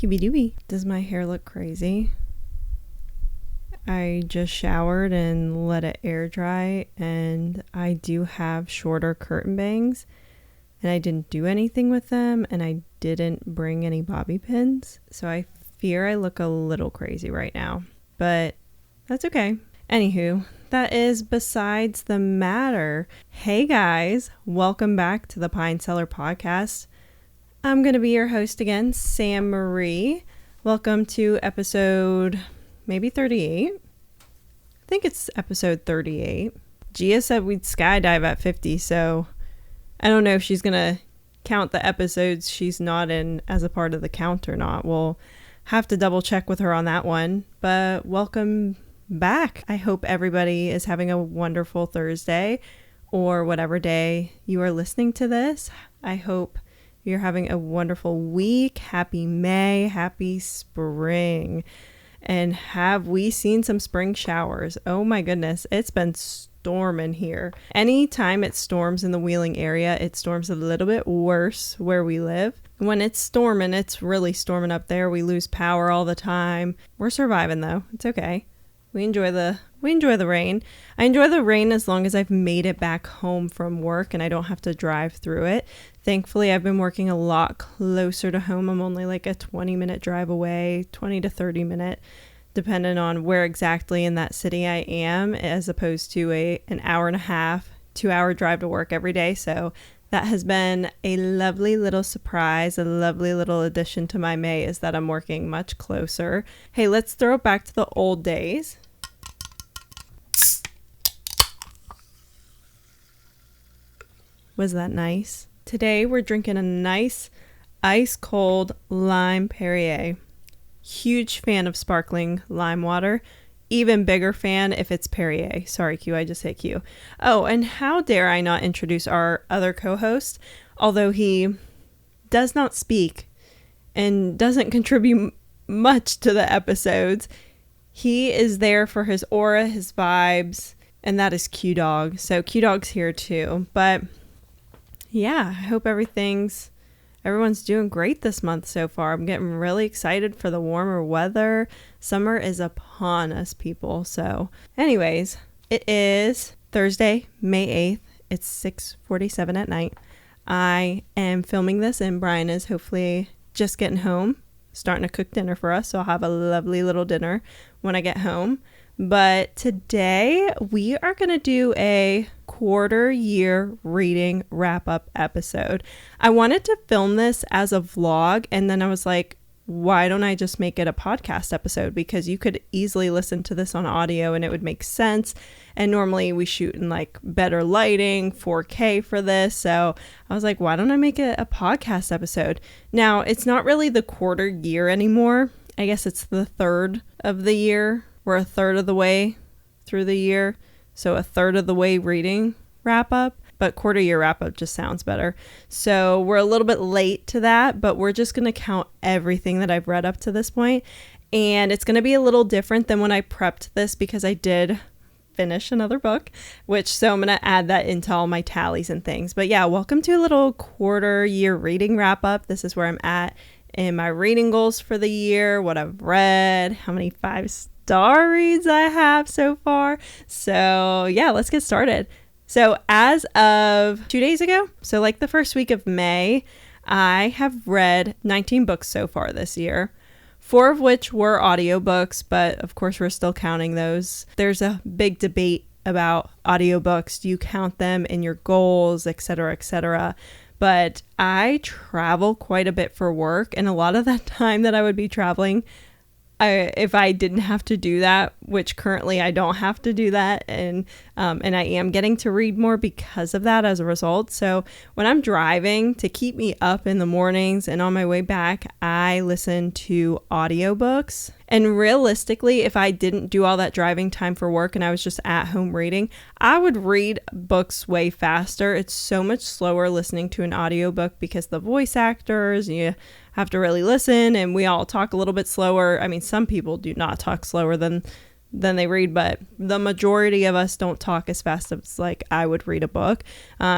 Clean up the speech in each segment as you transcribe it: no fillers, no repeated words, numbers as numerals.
Scooby Dooby. Does my hair look crazy? I just showered and let it air dry, and I do have shorter curtain bangs, and I didn't do anything with them, and I didn't bring any bobby pins, so I fear I look a little crazy right now, but that's okay. Anywho, that is besides the matter. Hey guys, welcome back to the Cellar podcast. I'm going to be your host again, Sam Marie. Welcome to episode maybe 38. I think it's episode 38. Gia said we'd skydive at 50, so I don't know if she's going to count the episodes she's not in as a part of the count or not. We'll have to double check with her on that one, but welcome back. I hope everybody is having a wonderful Thursday or whatever day you are listening to this. I hope you're having a wonderful week. Happy May, happy spring. And have we seen some spring showers? Oh my goodness, it's been storming here. Anytime it storms in the Wheeling area, it storms a little bit worse where we live. When it's storming, it's really storming up there. We lose power all the time. We're surviving though. It's okay. We enjoy the rain. I enjoy the rain as long as I've made it back home from work and I don't have to drive through it. Thankfully, I've been working a lot closer to home. I'm only like a 20-minute drive away, 20 to 30 minute, depending on where exactly in that city I am, as opposed to an hour and a half, 2-hour drive to work every day. So that has been a lovely little surprise, a lovely little addition to my May, is that I'm working much closer. Hey, let's throw it back to the old days. Was that nice? Today we're drinking a nice ice cold lime Perrier. Huge fan of sparkling lime water. Even bigger fan if it's Perrier. Sorry, Q, I just hit Q. Oh, and how dare I not introduce our other co-host, although he does not speak and doesn't contribute much to the episodes. He is there for his aura, his vibes, and that is Q-Dog. So Q-Dog's here too. But yeah, I hope everyone's doing great this month so far. I'm getting really excited for the warmer weather. Summer is upon us, people. So anyways, it is Thursday, May 8th. It's 6:47 at night. I am filming this and Brian is hopefully just getting home, starting to cook dinner for us. So I'll have a lovely little dinner when I get home. But today we are going to do a quarter year reading wrap up episode. I wanted to film this as a vlog and then I was like, why don't I just make it a podcast episode? Because you could easily listen to this on audio and it would make sense. And normally we shoot in like better lighting, 4K for this. So I was like, why don't I make it a podcast episode? Now it's not really the quarter year anymore. I guess it's the third of the year. We're a third of the way through the year, so a third of the way reading wrap up, but quarter year wrap up just sounds better. So we're a little bit late to that, but we're just going to count everything that I've read up to this point. And it's going to be a little different than when I prepped this because I did finish another book, so I'm going to add that into all my tallies and things. But yeah, welcome to a little quarter year reading wrap up. This is where I'm at in my reading goals for the year, what I've read, how many 5-star reads I have so far. So yeah, let's get started. So as of 2 days ago, so like the first week of May, I have read 19 books so far this year, 4 of which were audiobooks, but of course we're still counting those. There's a big debate about audiobooks. Do you count them in your goals, etc., etc.? But I travel quite a bit for work, and a lot of that time that I would be traveling, if I didn't have to do that, which currently I don't have to do that, and I am getting to read more because of that as a result. So when I'm driving, to keep me up in the mornings and on my way back, I listen to audiobooks. And realistically, if I didn't do all that driving time for work and I was just at home reading, I would read books way faster. It's so much slower listening to an audiobook because the voice actors, you have to really listen, and we all talk a little bit slower. I mean, some people do not talk slower than they read, but the majority of us don't talk as fast as like I would read a book.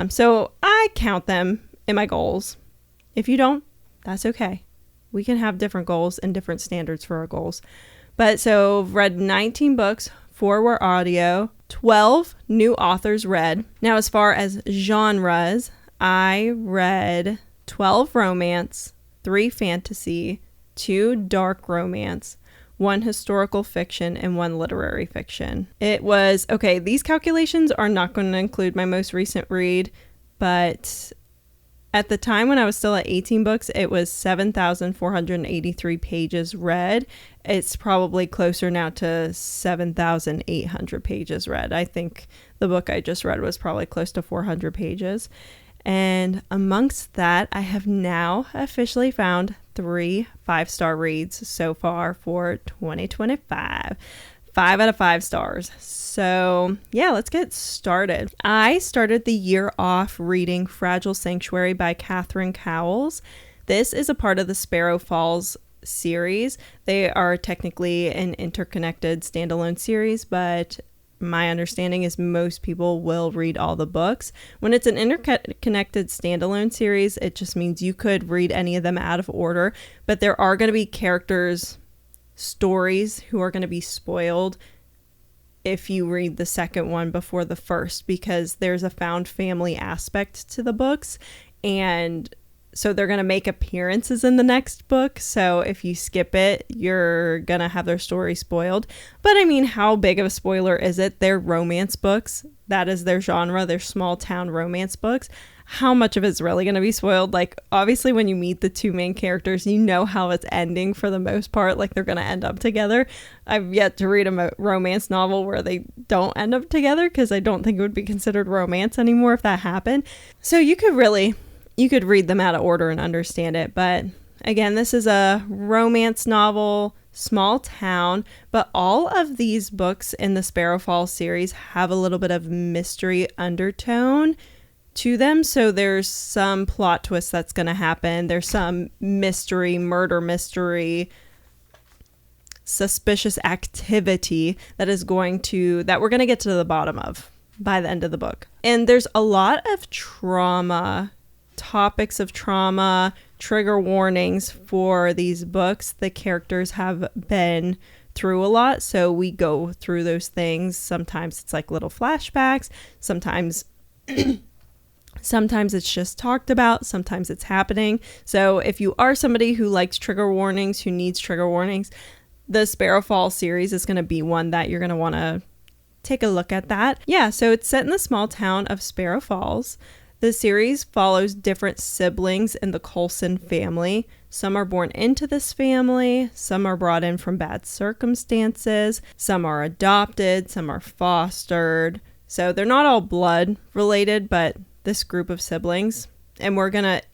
So I count them in my goals. If you don't, that's okay. We can have different goals and different standards for our goals. But so I've read 19 books, 4 were audio, 12 new authors read. Now, as far as genres, I read 12 romance, 3 fantasy, 2 dark romance, 1 historical fiction, and 1 literary fiction. It was, okay, these calculations are not going to include my most recent read, but at the time when I was still at 18 books, it was 7,483 pages read. It's probably closer now to 7,800 pages read. I think the book I just read was probably close to 400 pages. And amongst that, I have now officially found 3 5-star reads so far for 2025. 5 out of 5 stars. So yeah, let's get started. I started the year off reading Fragile Sanctuary by Catherine Cowles. This is a part of the Sparrow Falls series. They are technically an interconnected standalone series, but my understanding is most people will read all the books. When it's an interconnected standalone series, it just means you could read any of them out of order, but there are going to be characters, stories who are going to be spoiled if you read the second one before the first, because there's a found family aspect to the books, and so they're going to make appearances in the next book. So if you skip it, you're going to have their story spoiled. But I mean, how big of a spoiler is it? They're romance books. That is their genre. They're small town romance books. How much of it's really going to be spoiled? Like, obviously, when you meet the 2 main characters, you know how it's ending for the most part. Like, they're going to end up together. I've yet to read a romance novel where they don't end up together, because I don't think it would be considered romance anymore if that happened. So you could read them out of order and understand it. But again, this is a romance novel, small town, but all of these books in the Sparrow Falls series have a little bit of mystery undertone to them. So there's some plot twist that's going to happen. There's some murder mystery, suspicious activity that we're going to get to the bottom of by the end of the book. And there's a lot of topics of trauma, trigger warnings for these books. The characters have been through a lot, so we go through those things. Sometimes it's like little flashbacks, sometimes it's just talked about, sometimes it's happening. So if you are somebody who likes trigger warnings, who needs trigger warnings, the Sparrow Falls series is going to be one that you're going to want to take a look at that. Yeah, so it's set in the small town of Sparrow Falls. The series follows different siblings in the Coulson family. Some are born into this family, some are brought in from bad circumstances, some are adopted, some are fostered. So they're not all blood related, but this group of siblings. And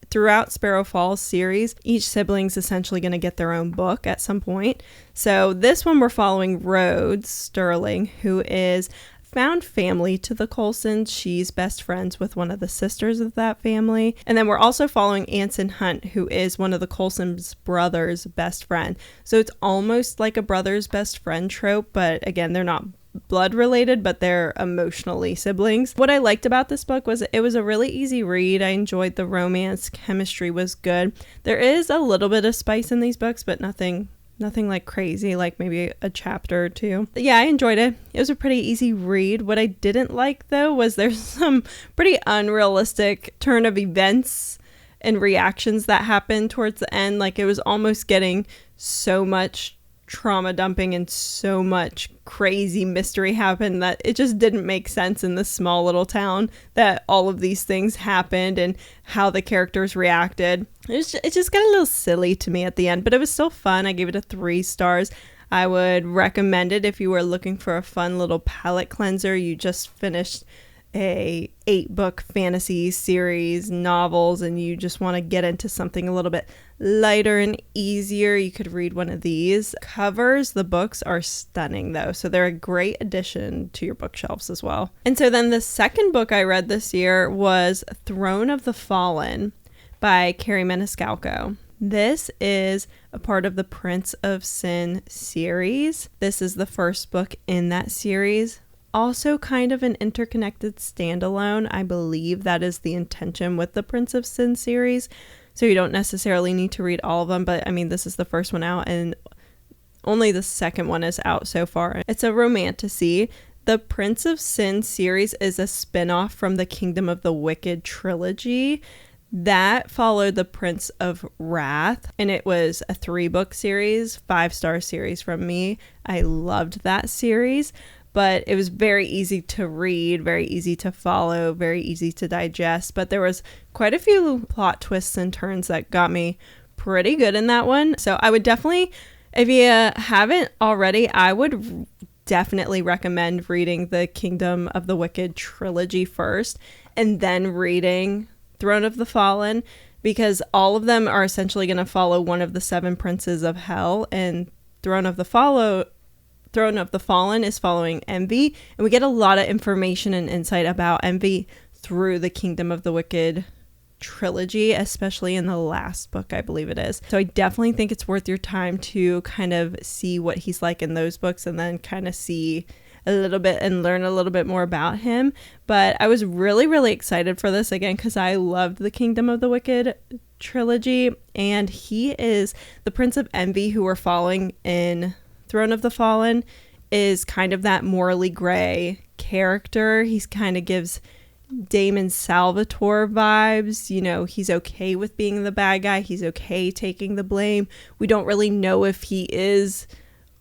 throughout Sparrow Falls series, each sibling's essentially going to get their own book at some point. So this one we're following Rhodes Sterling, who is found family to the Coulsons. She's best friends with one of the sisters of that family. And then we're also following Anson Hunt, who is one of the Coulsons' brothers' best friend. So it's almost like a brother's best friend trope, but again, they're not blood related, but they're emotionally siblings. What I liked about this book was it was a really easy read. I enjoyed the romance. Chemistry was good. There is a little bit of spice in these books, but nothing like crazy, like maybe a chapter or 2. But yeah, I enjoyed it. It was a pretty easy read. What I didn't like, though, was there's some pretty unrealistic turn of events and reactions that happened towards the end. Like, it was almost getting so much trauma dumping and so much crazy mystery happened that it just didn't make sense in this small little town that all of these things happened and how the characters reacted. It just got a little silly to me at the end, but it was still fun. I gave it a 3 stars. I would recommend it if you were looking for a fun little palate cleanser. You just finished a 8-book fantasy series novels and you just want to get into something a little bit lighter and easier, you could read one of these. Covers, the books are stunning though, so they're a great addition to your bookshelves as well. And so then the second book I read this year was Throne of the Fallen by Carrie Maniscalco. This is a part of the Prince of Sin series. This is the first book in that series. Also kind of an interconnected standalone. I believe that is the intention with the Prince of Sin series. so you don't necessarily need to read all of them, but I mean, this is the first one out, and only the second one is out so far. It's a romantasy. The Prince of Sin series is a spin-off from the Kingdom of the Wicked trilogy that followed the Prince of Wrath, and it was a 3-book series, 5-star series from me. I loved that series, but it was very easy to read, very easy to follow, very easy to digest, but there was quite a few plot twists and turns that got me pretty good in that one. So I would definitely, if you haven't already, I would definitely recommend reading the Kingdom of the Wicked trilogy first, and then reading Throne of the Fallen, because all of them are essentially going to follow one of the 7 princes of hell, and Throne of the Fallen is following Envy, and we get a lot of information and insight about Envy through the Kingdom of the Wicked trilogy, especially in the last book, I believe it is. So I definitely think it's worth your time to kind of see what he's like in those books, and then kind of see a little bit and learn a little bit more about him. But I was really, really excited for this again, because I loved the Kingdom of the Wicked trilogy, and he is the Prince of Envy, who we're following in Throne of the Fallen, is kind of that morally gray character. He's kind of gives Damon Salvatore vibes. You know, he's okay with being the bad guy. He's okay taking the blame. We don't really know if he is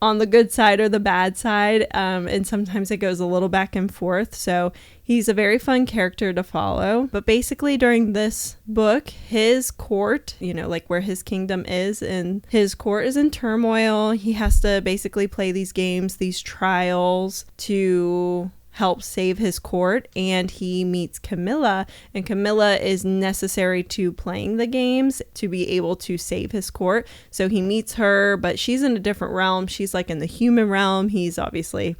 on the good side or the bad side, and sometimes it goes a little back and forth. So he's a very fun character to follow. But basically during this book, his court, you know, like where his kingdom is, and his court is in turmoil. He has to basically play these games, these trials, to help save his court, and he meets Camilla, and Camilla is necessary to playing the games to be able to save his court. So he meets her, but she's in a different realm. She's like in the human realm. He's obviously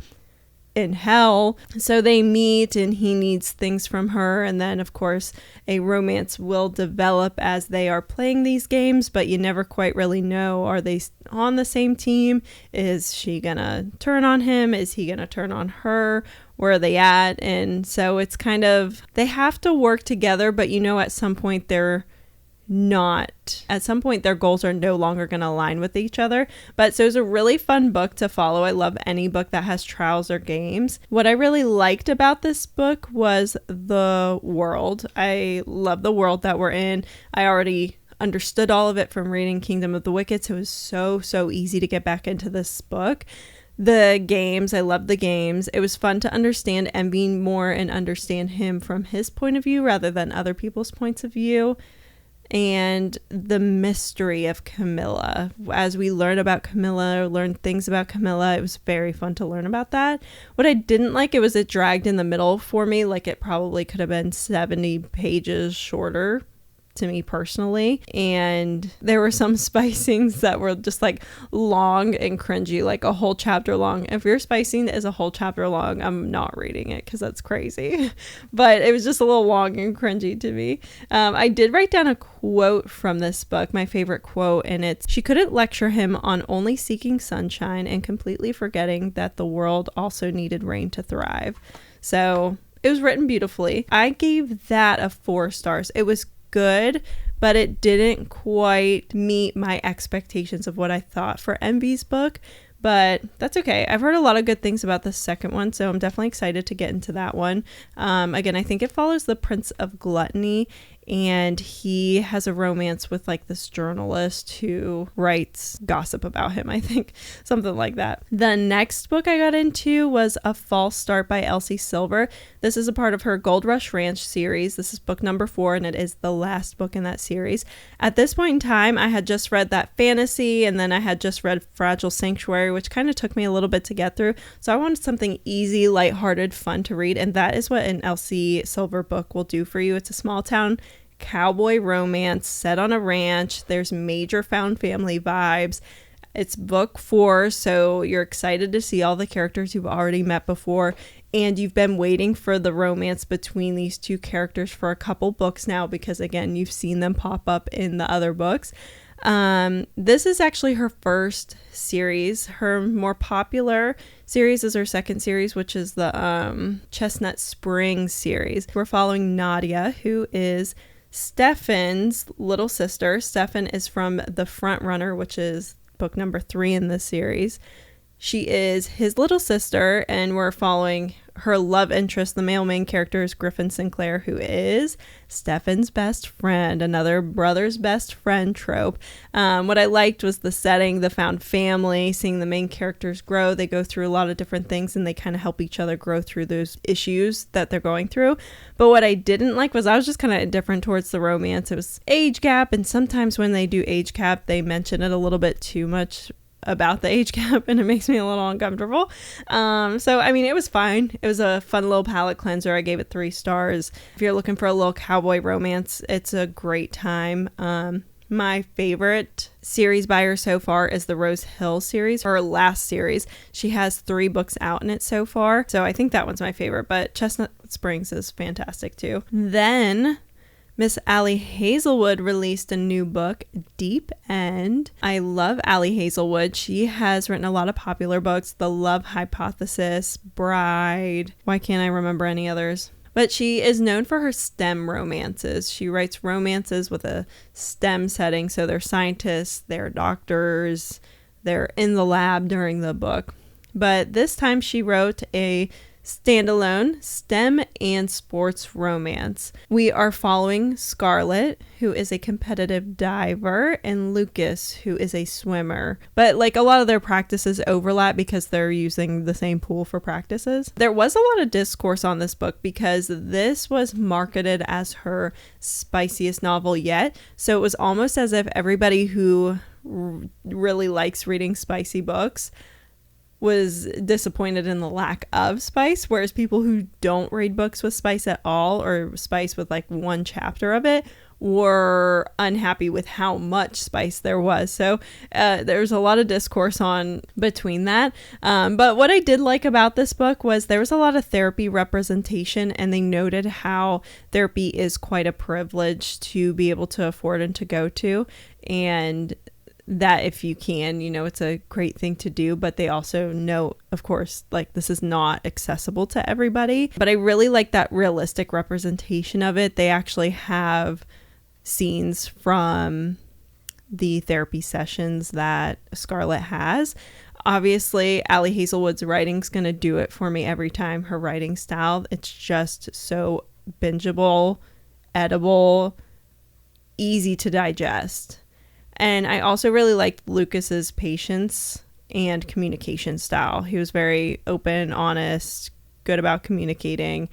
in hell. So they meet, and he needs things from her, and then of course a romance will develop as they are playing these games, but you never quite really know, are they on the same team? Is she gonna turn on him? Is he gonna turn on her? Where are they at? And so it's kind of, they have to work together, but you know, at some point they're not. At some point their goals are no longer going to align with each other. But so it's a really fun book to follow. I love any book that has trials or games. What I really liked about this book was the world. I love the world that we're in. I already understood all of it from reading Kingdom of the Wicked, so it was so easy to get back into this book. The games, I love the games. It was fun to understand Envy more and understand him from his point of view rather than other people's points of view. And the mystery of Camilla. As we learn about Camilla, learn things about Camilla, it was very fun to learn about that. What I didn't like, it dragged in the middle for me. Like, it probably could have been 70 pages shorter to me personally, and there were some spicings that were just like long and cringy, like a whole chapter long. If your spicing is a whole chapter long, I'm not reading it because that's crazy. But it was just a little long and cringy to me. I did write down a quote from this book, my favorite quote, and it's, "She couldn't lecture him on only seeking sunshine and completely forgetting that the world also needed rain to thrive." So it was written beautifully. I gave that a 4 stars. It was good, but it didn't quite meet my expectations of what I thought for Envy's book, but that's okay. I've heard a lot of good things about the second one, so I'm definitely excited to get into that one. Again, I think it follows the Prince of Gluttony, and he has a romance with like this journalist who writes gossip about him, I think, something like that. The next book I got into was A False Start by Elsie Silver. This is a part of her Gold Rush Ranch series. This is book number 4, and it is the last book in that series. At this point in time, I had just read that fantasy, and then I had just read Fragile Sanctuary, which kind of took me a little bit to get through. So I wanted something easy, lighthearted, fun to read, and that is what an Elsie Silver book will do for you. It's a small town cowboy romance set on a ranch. There's major found family vibes. It's book 4, so you're excited to see all the characters you've already met before, and you've been waiting for the romance between these two characters for a couple books now, because again, you've seen them pop up in the other books. This is actually her first series. Her more popular series is her second series, which is the Chestnut Springs series. We're following Nadia, who is Stefan's little sister. Stefan is from The Front Runner, which is book number 3 in this series. She is his little sister, and we're following her love interest. The male main character is Griffin Sinclair, who is Stefan's best friend, another brother's best friend trope. What I liked was the setting, the found family, seeing the main characters grow. They go through a lot of different things, and they kind of help each other grow through those issues that they're going through. But what I didn't like was I was just kind of indifferent towards the romance. It was age gap, and sometimes when they do age gap, they mention it a little bit too much about the age gap, and it makes me a little uncomfortable. So I mean, it was fine. It was a fun little palate cleanser. I gave it 3 stars. If you're looking for a little cowboy romance, it's a great time. My favorite series by her so far is the Rose Hill series, her last series. She has 3 books out in it so far, so I think that one's my favorite, but Chestnut Springs is fantastic too. Then Miss Allie Hazelwood released a new book, Deep End. I love Allie Hazelwood. She has written a lot of popular books, The Love Hypothesis, Bride. Why can't I remember any others? But she is known for her STEM romances. She writes romances with a STEM setting, so they're scientists, they're doctors, they're in the lab during the book. But this time she wrote a standalone STEM and sports romance. We are following Scarlett, who is a competitive diver, and Lucas, who is a swimmer. But like a lot of their practices overlap because they're using the same pool for practices. There was a lot of discourse on this book because this was marketed as her spiciest novel yet. So it was almost as if everybody who really likes reading spicy books was disappointed in the lack of spice, whereas people who don't read books with spice at all, or spice with like 1 chapter of it, were unhappy with how much spice there was. So there's a lot of discourse on between that. But what I did like about this book was there was a lot of therapy representation, and they noted how therapy is quite a privilege to be able to afford and to go to, and that if you can, you know, it's a great thing to do. But they also know, of course, like this is not accessible to everybody. But I really like that realistic representation of it. They actually have scenes from the therapy sessions that Scarlett has. Obviously, Allie Hazelwood's writing's going to do it for me every time. Her writing style, it's just so bingeable, edible, easy to digest. And I also really liked Lucas's patience and communication style. He was very open, honest, good about communicating.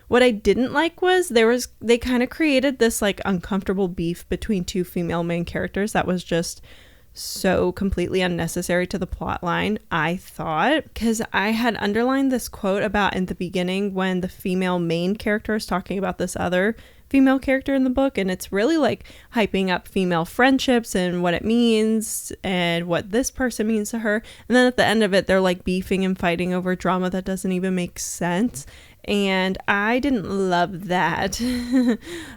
What I didn't like was they kind of created this like uncomfortable beef between 2 female main characters that was just so completely unnecessary to the plot line, I thought, because I had underlined this quote about in the beginning when the female main character is talking about this other female character in the book, and it's really like hyping up female friendships and what it means and what this person means to her, and then at the end of it they're like beefing and fighting over drama that doesn't even make sense. And I didn't love that.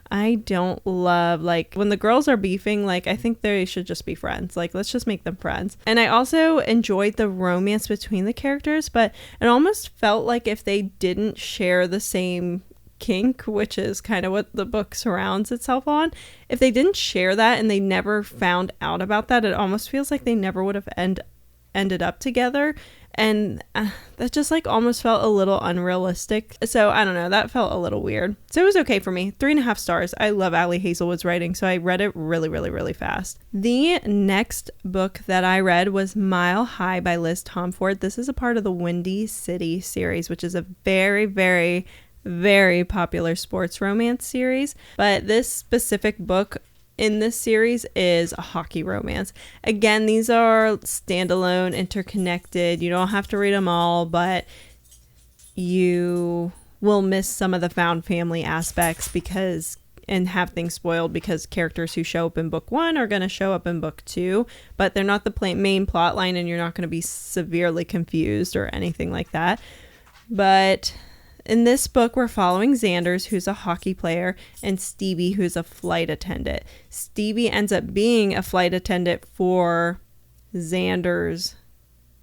I don't love, like, when the girls are beefing, like, I think they should just be friends. Like, let's just make them friends. And I also enjoyed the romance between the characters, but it almost felt like if they didn't share the same kink, which is kind of what the book surrounds itself on, if they didn't share that and they never found out about that, it almost feels like they never would have ended up together. And that just like almost felt a little unrealistic. So I don't know, that felt a little weird. So it was okay for me. 3.5 stars. I love Allie Hazelwood's writing, so I read it really, really, really fast. The next book that I read was Mile High by Liz Tomford. This is a part of the Windy City series, which is a very, very, very popular sports romance series. But this specific book in this series is a hockey romance. Again, these are standalone, interconnected. You don't have to read them all, but you will miss some of the found family aspects and have things spoiled because characters who show up in book 1 are going to show up in book 2, but they're not the main plot line, and you're not going to be severely confused or anything like that. But in this book, we're following Xanders, who's a hockey player, and Stevie, who's a flight attendant. Stevie ends up being a flight attendant for Xander's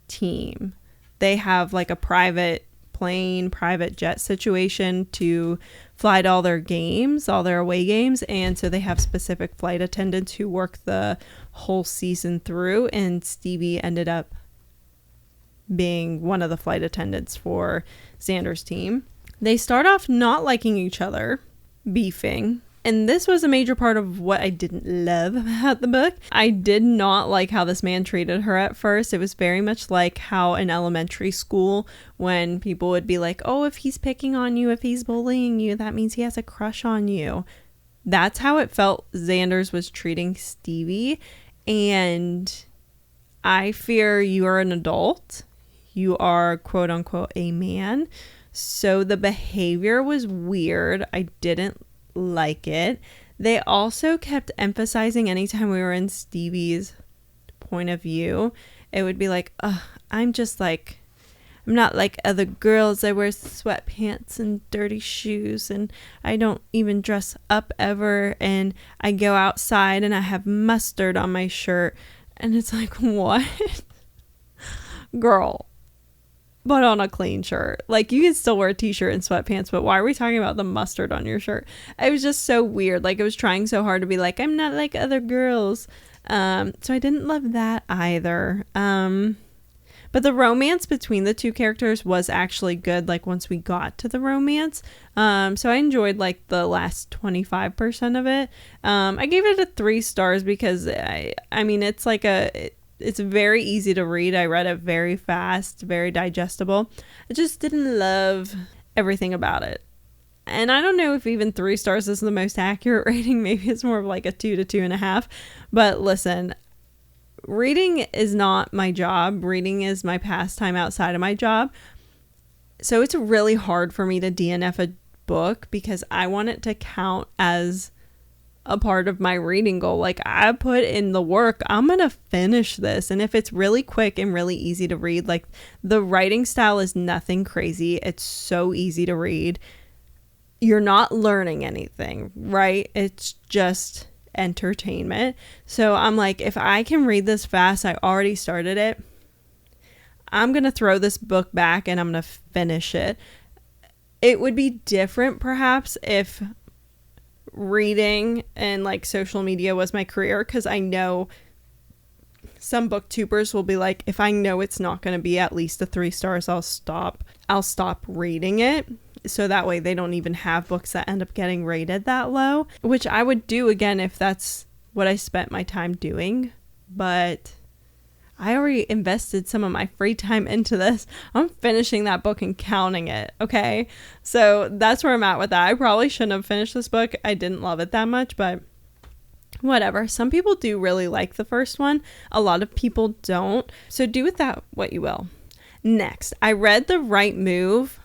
team. They have like a private plane private jet situation to fly to all their games, all their away games. And so they have specific flight attendants who work the whole season through. And Stevie ended up being one of the flight attendants for Xander's team. They start off not liking each other, beefing. And this was a major part of what I didn't love about the book. I did not like how this man treated her at first. It was very much like how in elementary school when people would be like, oh, if he's picking on you, if he's bullying you, that means he has a crush on you. That's how it felt Xander's was treating Stevie. And I fear you are an adult. You are, quote unquote, a man. So the behavior was weird. I didn't like it. They also kept emphasizing anytime we were in Stevie's point of view, it would be like, I'm not like other girls. I wear sweatpants and dirty shoes, and I don't even dress up ever, and I go outside and I have mustard on my shirt. And it's like, what? Girl, put on a clean shirt. Like, you can still wear a t-shirt and sweatpants, but why are we talking about the mustard on your shirt? It was just so weird. Like, it was trying so hard to be like, I'm not like other girls. So I didn't love that either. But the romance between the two characters was actually good, like, once we got to the romance. So I enjoyed, like, the last 25% of it. I gave it a 3 stars because, I mean, it's like it's very easy to read. I read it very fast, very digestible. I just didn't love everything about it. And I don't know if even 3 stars is the most accurate rating. Maybe it's more of like a 2 to 2.5. But listen, reading is not my job. Reading is my pastime outside of my job. So it's really hard for me to DNF a book because I want it to count as a part of my reading goal. Like, I put in the work. I'm gonna finish this. And if it's really quick and really easy to read, like, the writing style is nothing crazy. It's so easy to read. You're not learning anything, right? It's just entertainment. So I'm like, if I can read this fast, I already started it, I'm gonna throw this book back and I'm gonna finish it. It would be different perhaps if reading and like social media was my career, because I know some booktubers will be like, if I know it's not going to be at least a 3 stars, I'll stop reading it. So that way they don't even have books that end up getting rated that low, which I would do again if that's what I spent my time doing. But I already invested some of my free time into this. I'm finishing that book and counting it. Okay. So that's where I'm at with that. I probably shouldn't have finished this book. I didn't love it that much, but whatever. Some people do really like the first one. A lot of people don't. So do with that what you will. Next, I read The Right Move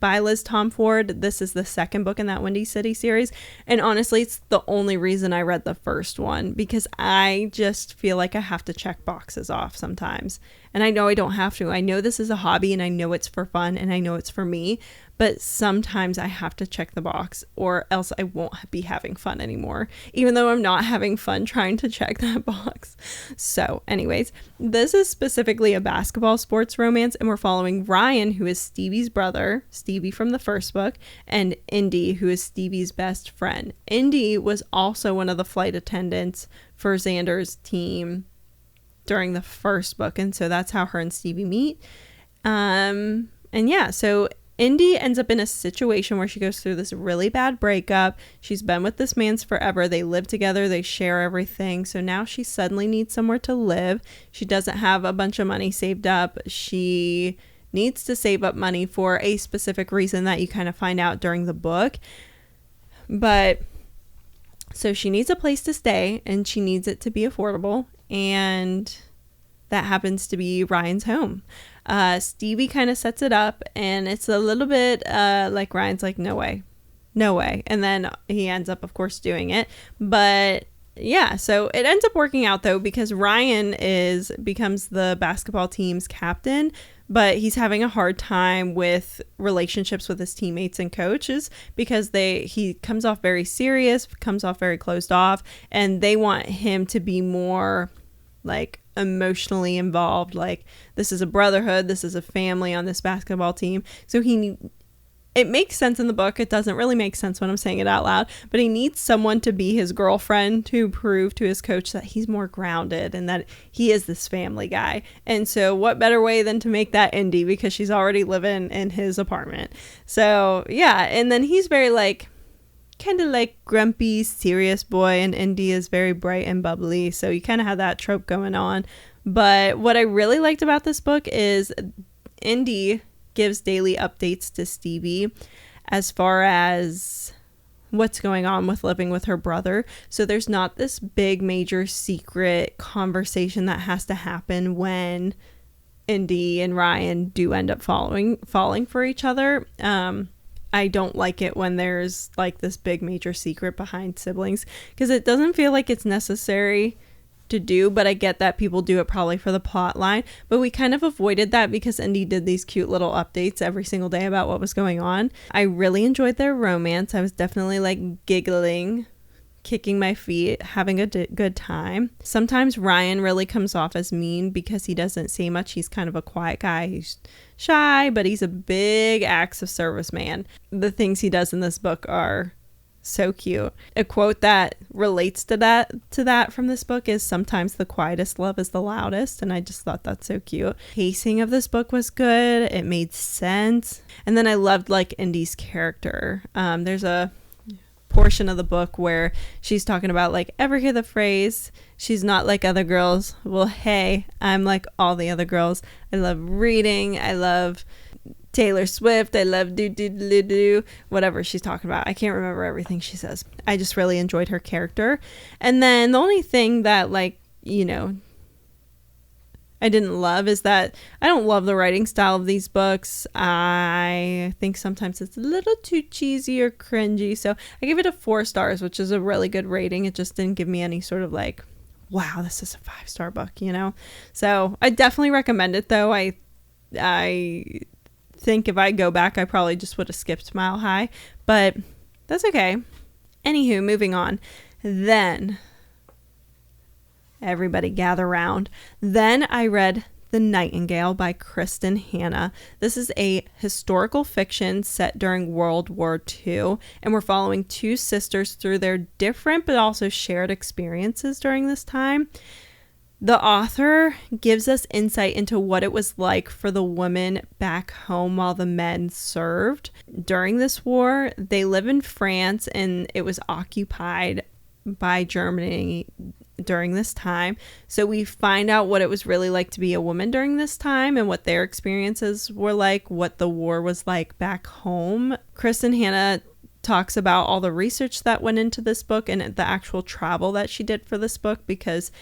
by Liz Tomford. This is the second book in that Windy City series. And honestly, it's the only reason I read the first one, because I just feel like I have to check boxes off sometimes. And I know I don't have to. I know this is a hobby and I know it's for fun and I know it's for me, but sometimes I have to check the box or else I won't be having fun anymore, even though I'm not having fun trying to check that box. So anyways, this is specifically a basketball sports romance, and we're following Ryan, who is Stevie's brother, Stevie from the first book, and Indy, who is Stevie's best friend. Indy was also one of the flight attendants for Xander's team during the first book, and so that's how her and Stevie meet. And yeah, so Indy ends up in a situation where she goes through this really bad breakup. She's been with this man forever. They live together. They share everything. So now she suddenly needs somewhere to live. She doesn't have a bunch of money saved up. She needs to save up money for a specific reason that you kind of find out during the book. But so she needs a place to stay and she needs it to be affordable. And that happens to be Ryan's home. Stevie kind of sets it up, and it's a little bit like Ryan's like, no way. And then he ends up, of course, doing it. But yeah, so it ends up working out, though, because Ryan becomes the basketball team's captain, but he's having a hard time with relationships with his teammates and coaches because he comes off very serious, comes off very closed off, and they want him to be more like emotionally involved. Like, this is a brotherhood, this is a family on this basketball team. So it makes sense in the book. It doesn't really make sense when I'm saying it out loud, but he needs someone to be his girlfriend to prove to his coach that he's more grounded and that he is this family guy. And so what better way than to make that Indy, because she's already living in his apartment. So yeah, and then he's very like kind of like grumpy, serious boy, and Indy is very bright and bubbly. So you kind of have that trope going on. But what I really liked about this book is Indy gives daily updates to Stevie as far as what's going on with living with her brother. So there's not this big major secret conversation that has to happen when Indy and Ryan do end up falling for each other. I don't like it when there's like this big major secret behind siblings, because it doesn't feel like it's necessary to do, but I get that people do it probably for the plot line. But we kind of avoided that because Indy did these cute little updates every single day about what was going on. I really enjoyed their romance. I was definitely like giggling, kicking my feet, having a good time. Sometimes Ryan really comes off as mean because he doesn't say much. He's kind of a quiet guy. He's shy, but he's a big acts of service man. The things he does in this book are so cute. A quote that relates to that from this book is, "Sometimes the quietest love is the loudest," and I just thought that's so cute. Pacing of this book was good. It made sense. And then I loved like Indy's character. There's a portion of the book where she's talking about like, ever hear the phrase, "She's not like other girls"? Well, hey, I'm like all the other girls. I love reading. I love Taylor Swift. I love do whatever she's talking about. I can't remember everything she says. I just really enjoyed her character. And then the only thing that like, you know, I didn't love is that I don't love the writing style of these books. I think sometimes it's a little too cheesy or cringy. So I give it a 4 stars, which is a really good rating. It just didn't give me any sort of like, wow, this is a 5-star book, you know? So I definitely recommend it though. I think if I go back, I probably just would have skipped Mile High, but that's okay. Anywho, moving on. Then everybody gather round. Then I read The Nightingale by Kristen Hanna. This is a historical fiction set during World War II, and we're following 2 sisters through their different but also shared experiences during this time. The author gives us insight into what it was like for the women back home while the men served during this war. They live in France, and it was occupied by Germany during this time. So we find out what it was really like to be a woman during this time and what their experiences were like, what the war was like back home. Kristen Hanna talks about all the research that went into this book and the actual travel that she did for this book, because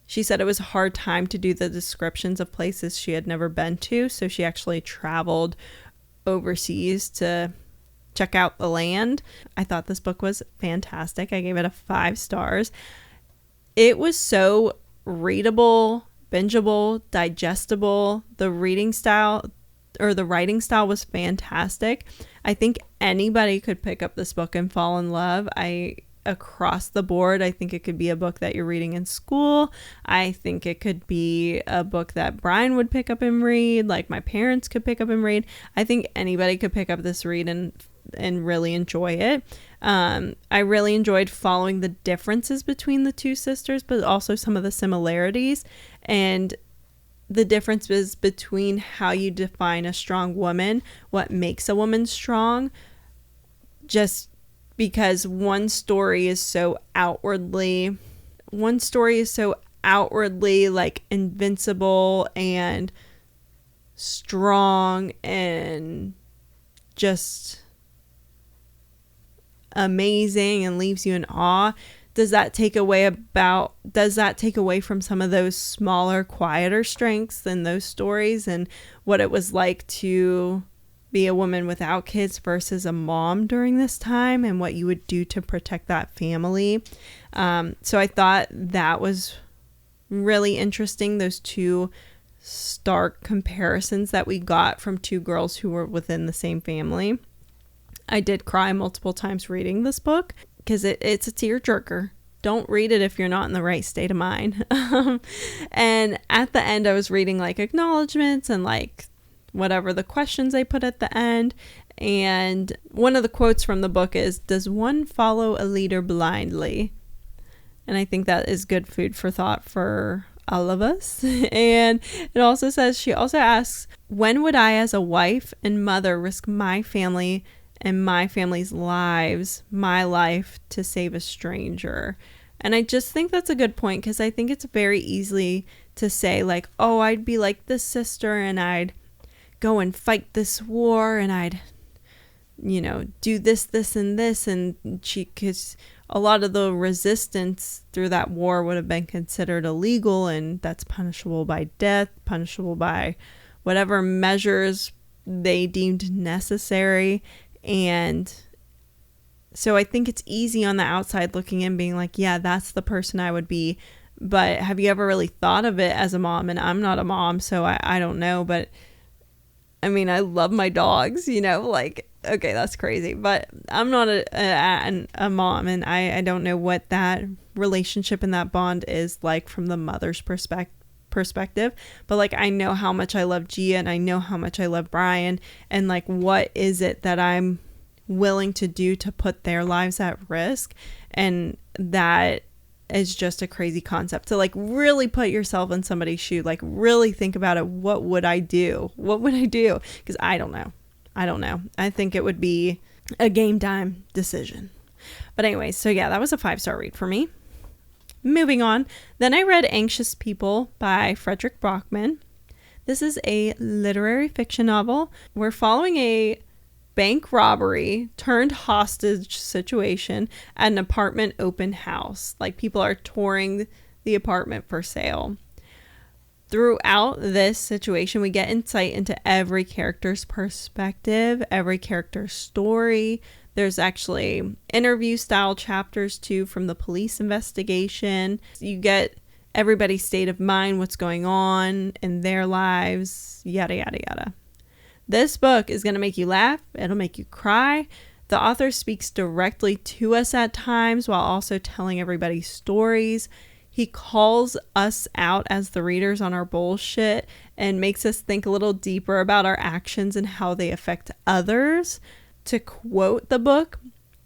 she said it was a hard time to do the descriptions of places she had never been to. So she actually traveled overseas to check out the land. I thought this book was fantastic. I gave it a 5 stars. It was so readable, bingeable, digestible. The writing style was fantastic. I think anybody could pick up this book and fall in love. Across the board, I think it could be a book that you're reading in school. I think it could be a book that Brian would pick up and read, like my parents could pick up and read. I think anybody could pick up this read and really enjoy it. I really enjoyed following the differences between the 2 sisters, but also some of the similarities and the differences between how you define a strong woman, what makes a woman strong, just because one story is so outwardly like invincible and strong and just amazing and leaves you in awe. Does that take away from some of those smaller, quieter strengths in those stories and what it was like to be a woman without kids versus a mom during this time and what you would do to protect that family? So I thought that was really interesting, those 2 stark comparisons that we got from 2 girls who were within the same family. I did cry multiple times reading this book because it's a tearjerker. don't read it if you're not in the right state of mind. And at the end, I was reading like acknowledgments and like whatever the questions they put at the end. And one of the quotes from the book is, "Does one follow a leader blindly?" And I think that is good food for thought for all of us. And it also says, she also asks, "When would I as a wife and mother risk my family and my family's lives, my life, to save a stranger?" And I just think that's a good point, because I think it's very easy to say like, oh, I'd be like this sister and I'd go and fight this war and I'd, do this, this, and this. And because a lot of the resistance through that war would have been considered illegal, and that's punishable by death, punishable by whatever measures they deemed necessary. And so I think it's easy on the outside looking in being like, yeah, that's the person I would be. But have you ever really thought of it as a mom? And I'm not a mom, so I don't know. But I mean, I love my dogs, like, okay, that's crazy. But I'm not a mom, and I don't know what that relationship and that bond is like from the mother's perspective. But like, I know how much I love Gia, and I know how much I love Brian, and like, what is it that I'm willing to do to put their lives at risk? And that is just a crazy concept to like really put yourself in somebody's shoe, like really think about it. What would I do? Because I don't know. I think it would be a game time decision. But anyway, so yeah, that was a 5-star read for me. Moving on. Then I read Anxious People by Frederick Bachman. This is a literary fiction novel. We're following a bank robbery turned hostage situation at an apartment open house. Like, people are touring the apartment for sale. Throughout this situation, we get insight into every character's perspective, every character's story. There's actually interview style chapters too from the police investigation. You get everybody's state of mind, what's going on in their lives, yada, yada, yada. This book is going to make you laugh. It'll make you cry. The author speaks directly to us at times while also telling everybody stories. He calls us out as the readers on our bullshit and makes us think a little deeper about our actions and how they affect others. To quote the book,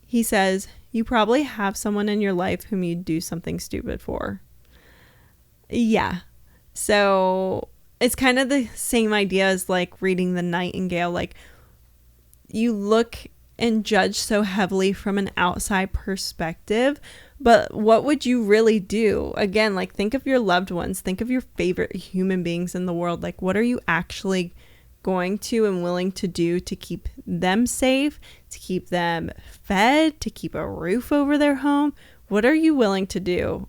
he says, "You probably have someone in your life whom you'd do something stupid for." Yeah. So it's kind of the same idea as like reading The Nightingale. Like, you look and judge so heavily from an outside perspective, but what would you really do? Again, like, think of your loved ones, think of your favorite human beings in the world. Like, what are you actually going to and willing to do to keep them safe, to keep them fed, to keep a roof over their home? What are you willing to do?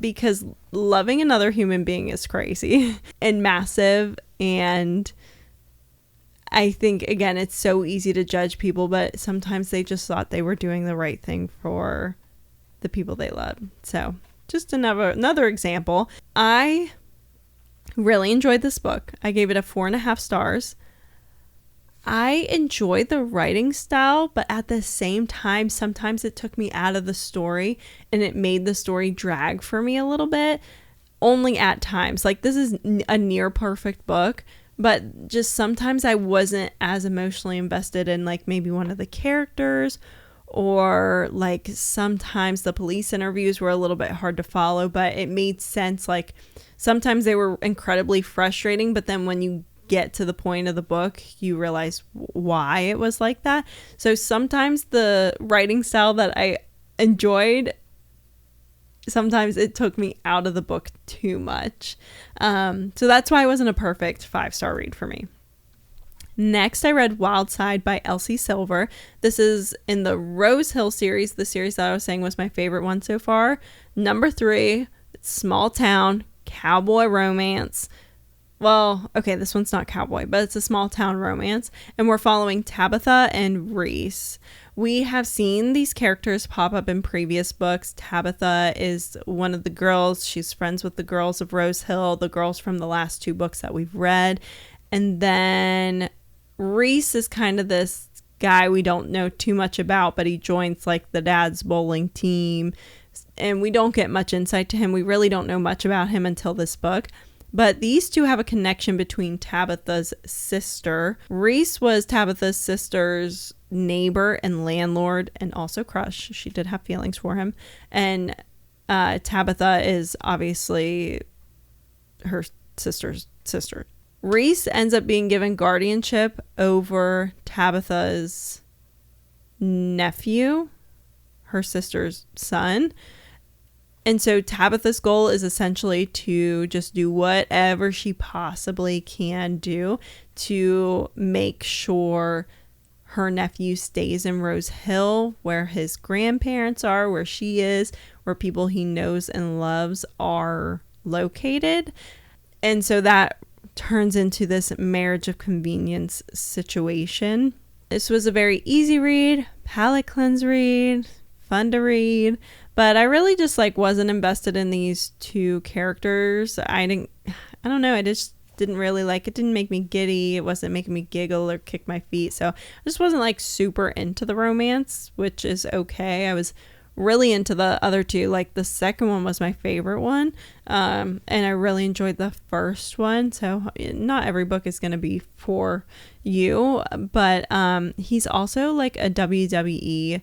Because loving another human being is crazy and massive. And I think, again, it's so easy to judge people, but sometimes they just thought they were doing the right thing for the people they love. So just another example. I really enjoyed this book. I gave it a 4.5 stars. I enjoyed the writing style, but at the same time, sometimes it took me out of the story and it made the story drag for me a little bit, only at times. Like, this is a near perfect book, but just sometimes I wasn't as emotionally invested in like maybe one of the characters, or like sometimes the police interviews were a little bit hard to follow, but it made sense. Like, sometimes they were incredibly frustrating, but then when you get to the point of the book, you realize why it was like that. So sometimes the writing style that I enjoyed, sometimes it took me out of the book too much. So that's why it wasn't a perfect 5-star read for me. Next, I read Wild Side by Elsie Silver. This is in the Rose Hill series, the series that I was saying was my favorite one so far. Number 3, small town, cowboy romance. Well, okay, this one's not cowboy, but it's a small town romance. And we're following Tabitha and Reese. We have seen these characters pop up in previous books. Tabitha is one of the girls. She's friends with the girls of Rose Hill, the girls from the last 2 books that we've read. And then Reese is kind of this guy we don't know too much about, but he joins like the dad's bowling team, and we don't get much insight to him. We really don't know much about him until this book. But these two have a connection between Tabitha's sister. Reese was Tabitha's sister's neighbor and landlord, and also crush. She did have feelings for him. And Tabitha is obviously her sister's sister. Reese ends up being given guardianship over Tabitha's nephew, her sister's son. And so Tabitha's goal is essentially to just do whatever she possibly can do to make sure her nephew stays in Rose Hill, where his grandparents are, where she is, where people he knows and loves are located. And so that turns into this marriage of convenience situation. This was a very easy read, palate cleanse read, fun to read. But I really just like wasn't invested in these two characters. I don't know. I just didn't really like it. Didn't make me giddy. It wasn't making me giggle or kick my feet. So I just wasn't like super into the romance, which is okay. I was really into the other two. Like the second one was my favorite one. And I really enjoyed the first one. So not every book is going to be for you, but he's also like a WWE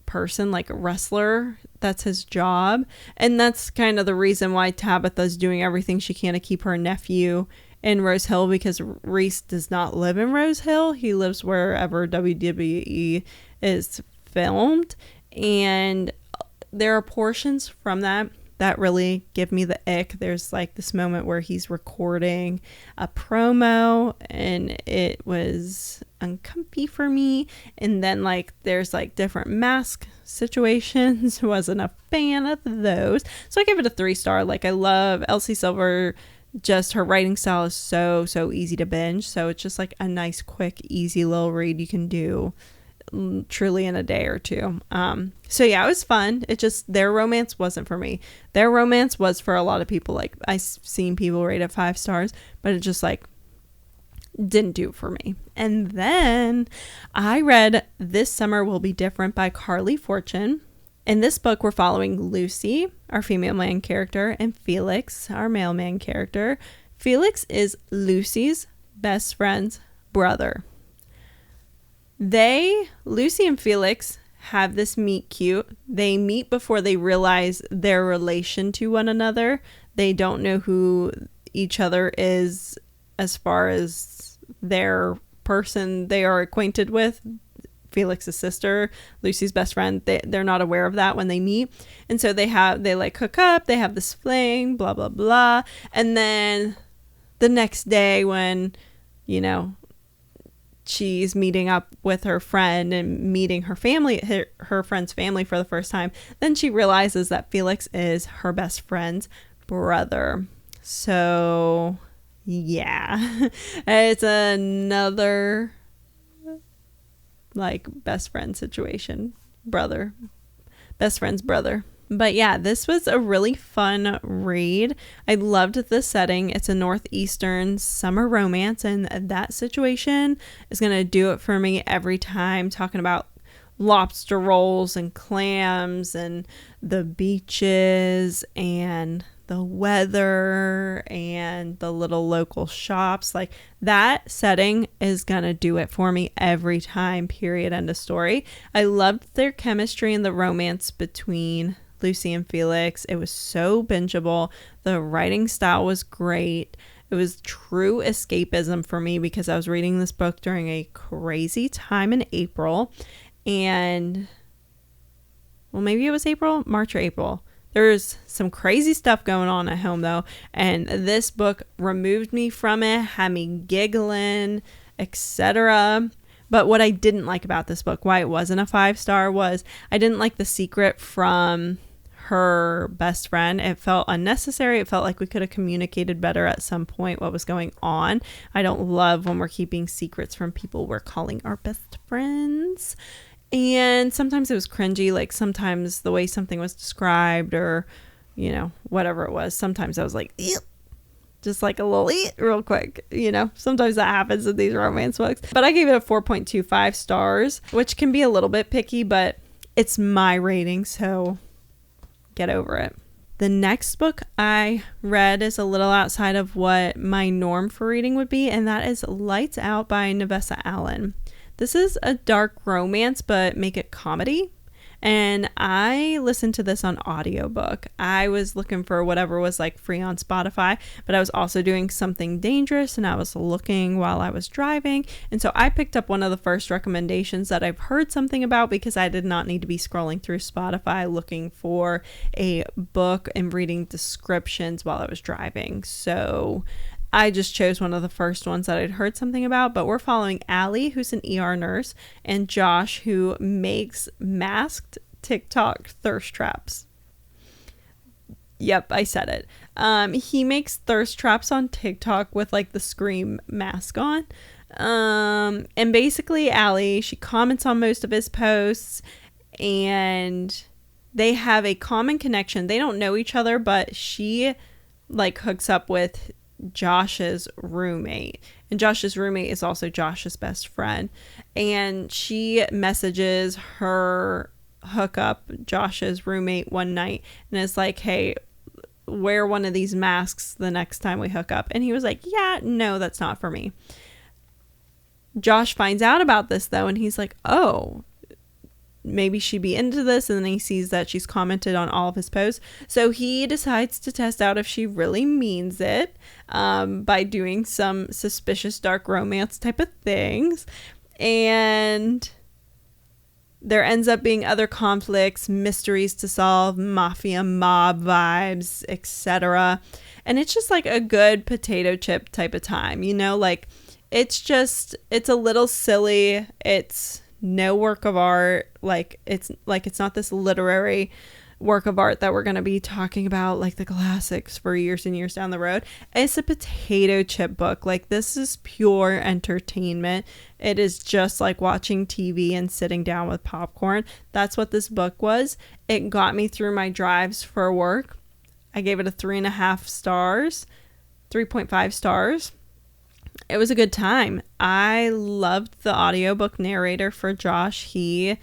person, like a wrestler. That's his job, and that's kind of the reason why Tabitha's doing everything she can to keep her nephew in Rose Hill, because Reese does not live in Rose Hill. He lives wherever WWE is filmed, and there are portions from that really give me the ick. There's like this moment where he's recording a promo and it was uncomfy for me. And then like there's like different mask situations. Wasn't a fan of those. So I give it a 3-star. Like I love Elsie Silver. Just her writing style is so easy to binge. So it's just like a nice, quick, easy little read you can do truly in a day or two. So yeah, it was fun. It just, their romance wasn't for me. Their romance was for a lot of people. Like I've seen people rate it 5 stars, but it just like didn't do it for me. And then I read This Summer Will Be Different by Carly Fortune. In this book, we're following Lucy, our female main character, and Felix, our male main character. Felix is Lucy's best friend's brother. Lucy and Felix, have this meet cute. They meet before they realize their relation to one another. They don't know who each other is as far as their person they are acquainted with. Felix's sister, Lucy's best friend, they're not aware of that when they meet. And so they like hook up, they have this fling, blah, blah, blah. And then the next day when, you know, she's meeting up with her friend and meeting her family, her friend's family for the first time, then she realizes that Felix is her best friend's brother. So yeah, it's another like best friend situation, best friend's brother. But yeah, this was a really fun read. I loved the setting. It's a northeastern summer romance, and that situation is going to do it for me every time, talking about lobster rolls and clams and the beaches and the weather and the little local shops. Like that setting is gonna do it for me every time, period, end of story. I loved their chemistry and the romance between Lucy and Felix. It was so bingeable. The writing style was great. It was true escapism for me because I was reading this book during a crazy time in April, and well, maybe it was March or April. There's some crazy stuff going on at home though, and this book removed me from it, had me giggling, etc. But what I didn't like about this book, why it wasn't a 5-star, was I didn't like the secret from her best friend. It felt unnecessary. It felt like we could have communicated better at some point what was going on. I don't love when we're keeping secrets from people we're calling our best friends. And sometimes it was cringy, like sometimes the way something was described or, you know, whatever it was. Sometimes I was like, ew, just like a little eat real quick. Sometimes that happens in these romance books. But I gave it a 4.25 stars, which can be a little bit picky, but it's my rating, so get over it. The next book I read is a little outside of what my norm for reading would be, and that is Lights Out by Nevessa Allen. This is a dark romance, but make it comedy. And I listened to this on audiobook. I was looking for whatever was like free on Spotify, but I was also doing something dangerous and I was looking while I was driving. And so I picked up one of the first recommendations that I've heard something about because I did not need to be scrolling through Spotify looking for a book and reading descriptions while I was driving. So I just chose one of the first ones that I'd heard something about, but we're following Allie, who's an ER nurse, and Josh, who makes masked TikTok thirst traps. Yep, I said it. He makes thirst traps on TikTok with like the Scream mask on. And basically Allie, she comments on most of his posts and they have a common connection. They don't know each other, but she like hooks up with Josh's roommate, and Josh's roommate is also Josh's best friend, and she messages her hookup, Josh's roommate, one night and is like, hey, wear one of these masks the next time we hook up. And he was like, yeah, no, that's not for me. Josh finds out about this though, and he's like, oh, maybe she'd be into this. And then he sees that she's commented on all of his posts, so he decides to test out if she really means it by doing some suspicious dark romance type of things. And there ends up being other conflicts, mysteries to solve, mafia mob vibes, etc. And it's just like a good potato chip type of time, like it's a little silly. It's no work of art. It's not this literary work of art that we're going to be talking about like the classics for years and years down the road. It's a potato chip book. Like, this is pure entertainment. It is just like watching TV and sitting down with popcorn. That's what this book was. It got me through my drives for work. I gave it a 3.5 stars, 3.5 stars. It was a good time. I loved the audiobook narrator for Josh. He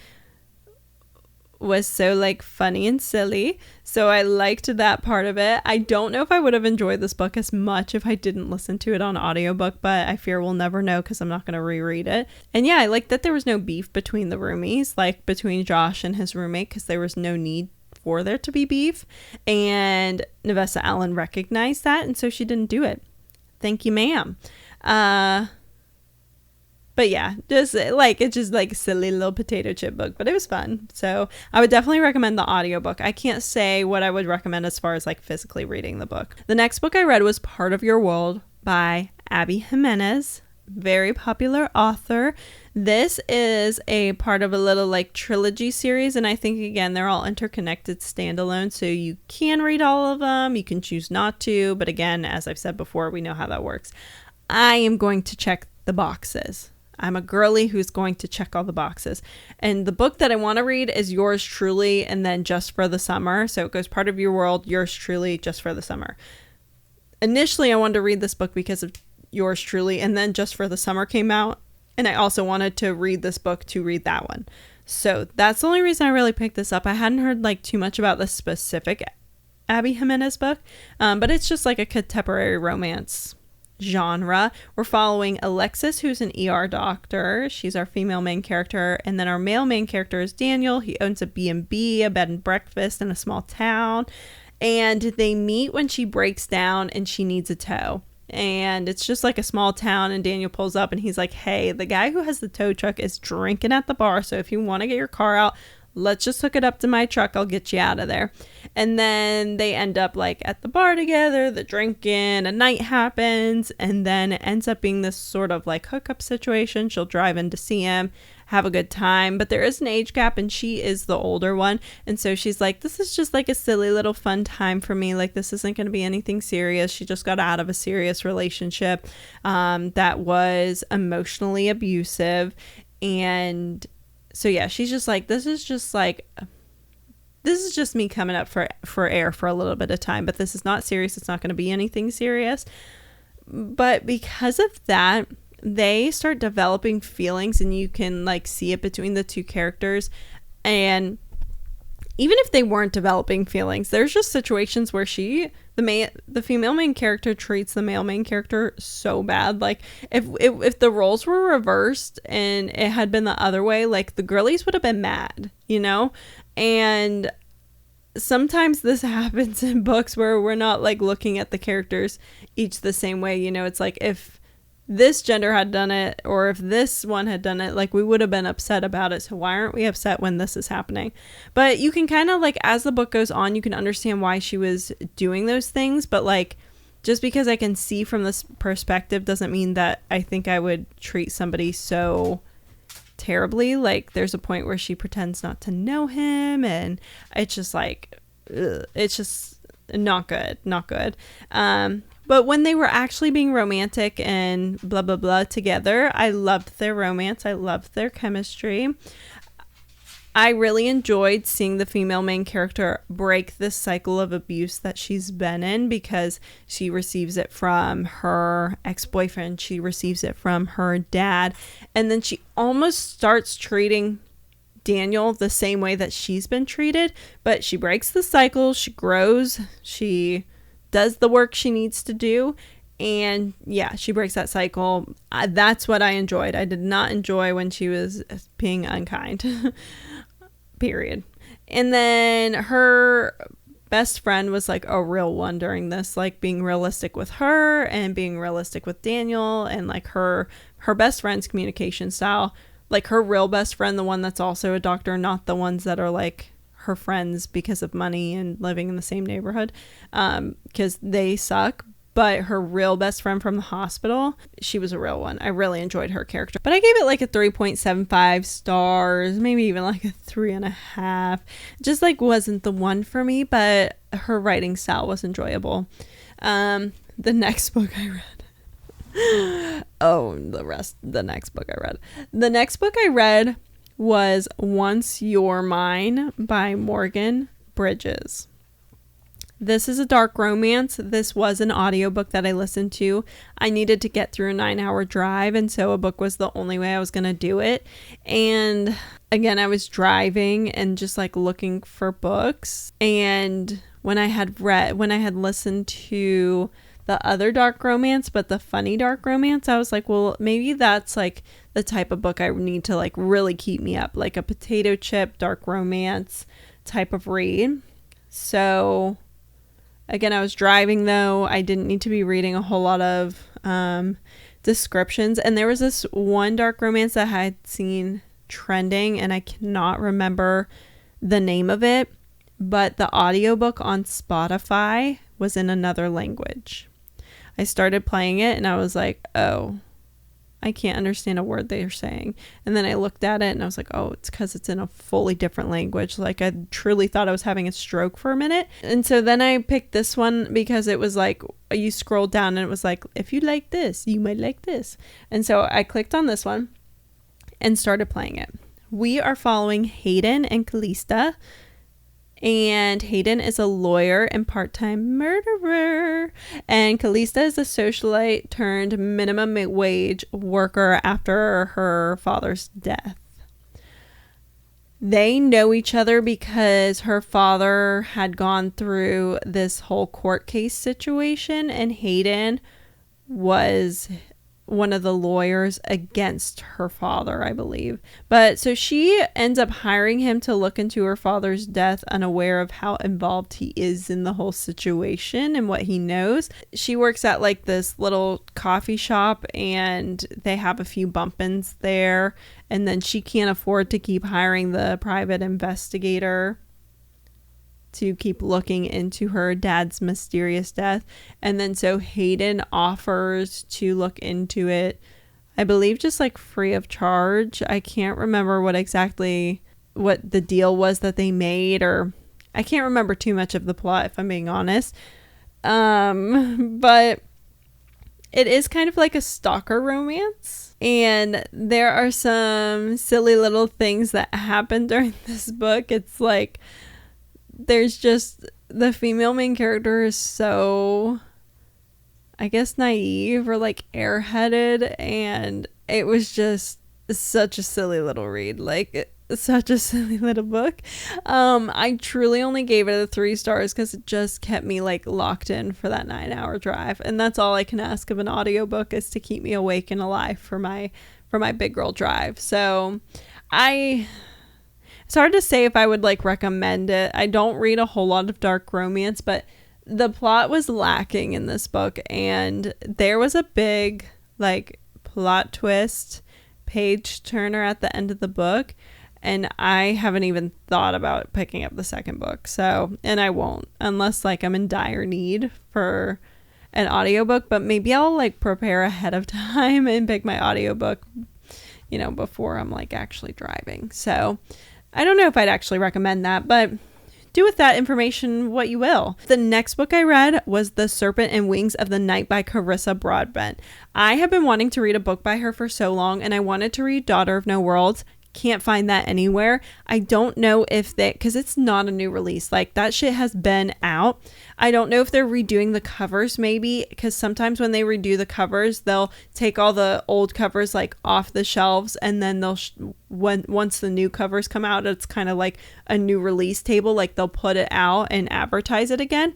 was so like funny and silly, so I liked that part of it. I don't know if I would have enjoyed this book as much if I didn't listen to it on audiobook, but I fear we'll never know because I'm not going to reread it. And yeah, I like that there was no beef between the roomies, like between Josh and his roommate, because there was no need for there to be beef, and Nevessa Allen recognized that, and so she didn't do it. Thank you, ma'am. But yeah, it's just like a silly little potato chip book, but it was fun. So I would definitely recommend the audiobook. I can't say what I would recommend as far as like physically reading the book. The next book I read was Part of Your World by Abby Jimenez, very popular author. This is a part of a little like trilogy series, and I think again they're all interconnected standalone, so you can read all of them, you can choose not to, but again, as I've said before, we know how that works. I am going to check the boxes. I'm a girly who's going to check all the boxes. And the book that I want to read is Yours Truly and then Just for the Summer. So it goes Part of Your World, Yours Truly, Just for the Summer. Initially, I wanted to read this book because of Yours Truly, and then Just for the Summer came out. And I also wanted to read this book to read that one. So that's the only reason I really picked this up. I hadn't heard like too much about the specific Abby Jimenez book, but it's just like a contemporary romance genre. We're following Alexis, who's an ER doctor. She's our female main character, and then our male main character is Daniel. He owns a B&B, a bed and breakfast in a small town, and they meet when she breaks down and she needs a tow. And it's just like a small town, and Daniel pulls up and he's like, hey, the guy who has the tow truck is drinking at the bar, so if you want to get your car out, let's just hook it up to my truck. I'll get you out of there. And then they end up like at the bar together, the drinking, a night happens, and then it ends up being this sort of like hookup situation. She'll drive in to see him, have a good time, but there is an age gap and she is the older one. And so she's like, this is just like a silly little fun time for me. Like, this isn't going to be anything serious. She just got out of a serious relationship that was emotionally abusive. And so yeah, she's just like, this is just like this is just me coming up for air for a little bit of time, but this is not serious. It's not going to be anything serious. But because of that, they start developing feelings, and you can like see it between the two characters. And even if they weren't developing feelings, there's just situations where the female main character treats the male main character so bad. Like if the roles were reversed and it had been the other way, like the girlies would have been mad, you know? And sometimes this happens in books where we're not like looking at the characters each the same way, you know? It's like if this gender had done it, or if this one had done it, like we would have been upset about it. So why aren't we upset when this is happening? But you can kind of like, as the book goes on, you can understand why she was doing those things. But like, just because I can see from this perspective doesn't mean that I think I would treat somebody so terribly. Like there's a point where she pretends not to know him, and it's just like, ugh, it's just not good. But when they were actually being romantic and blah, blah, blah together, I loved their romance. I loved their chemistry. I really enjoyed seeing the female main character break this cycle of abuse that she's been in, because she receives it from her ex-boyfriend. She receives it from her dad. And then she almost starts treating Daniel the same way that she's been treated. But she breaks the cycle. She grows. She does the work she needs to do, and yeah, she breaks that cycle. That's what I enjoyed. I did not enjoy when she was being unkind. Period. And then her best friend was like a real one during this, like being realistic with her and being realistic with Daniel, and like her best friend's communication style, like her real best friend, the one that's also a doctor, not the ones that are like her friends because of money and living in the same neighborhood, because they suck. But her real best friend from the hospital, she was a real one. I really enjoyed her character, but I gave it like a 3.75 stars, maybe even like a 3.5. Just like wasn't the one for me, but her writing style was enjoyable. The next book I read the next book I read was Once You're Mine by Morgan Bridges. This is a dark romance. This was an audiobook that I listened to. I needed to get through a 9-hour drive, and so a book was the only way I was going to do it. And again, I was driving and just like looking for books. And when I had listened to the other dark romance, but the funny dark romance, I was like, well, maybe that's like the type of book I need to like really keep me up, like a potato chip dark romance type of read. So again, I was driving though. I didn't need to be reading a whole lot of descriptions. And there was this one dark romance that I had seen trending, and I cannot remember the name of it, but the audiobook on Spotify was in another language. I started playing it and I was like, oh, I can't understand a word they're saying. And then I looked at it and I was like, oh, it's because it's in a fully different language. Like I truly thought I was having a stroke for a minute. And so then I picked this one because it was like, you scrolled down and it was like, if you like this, you might like this. And so I clicked on this one and started playing it. We are following Hayden and Callista. And Hayden is a lawyer and part-time murderer. And Callista is a socialite turned minimum wage worker after her father's death. They know each other because her father had gone through this whole court case situation, and Hayden was one of the lawyers against her father, I believe. But so she ends up hiring him to look into her father's death, unaware of how involved he is in the whole situation and what he knows. She works at like this little coffee shop, and they have a few bump-ins there, and then she can't afford to keep hiring the private investigator to keep looking into her dad's mysterious death. And then so Hayden offers to look into it, I believe just like free of charge. I can't remember what the deal was that they made, or I can't remember too much of the plot if I'm being honest. But it is kind of like a stalker romance, and there are some silly little things that happen during this book. It's like there's just the female main character is so, I guess, naive or like airheaded, and it was just such a silly little read, like such a silly little book. I truly only gave it a 3 stars because it just kept me like locked in for that 9-hour drive, and that's all I can ask of an audiobook, is to keep me awake and alive for my big girl drive. So it's hard to say if I would like recommend it. I don't read a whole lot of dark romance, but the plot was lacking in this book, and there was a big like plot twist, page turner at the end of the book, and I haven't even thought about picking up the second book. So, and I won't unless like I'm in dire need for an audiobook, but maybe I'll like prepare ahead of time and pick my audiobook, you know, before I'm like actually driving. So I don't know if I'd actually recommend that, but do with that information what you will. The next book I read was The Serpent and Wings of the Night by Carissa Broadbent. I have been wanting to read a book by her for so long, and I wanted to read Daughter of No Worlds. Can't find that anywhere. I don't know if they, because it's not a new release, like that shit has been out. I don't know if they're redoing the covers, maybe, because sometimes when they redo the covers, they'll take all the old covers like off the shelves, and then they'll once the new covers come out, it's kind of like a new release table, like they'll put it out and advertise it again.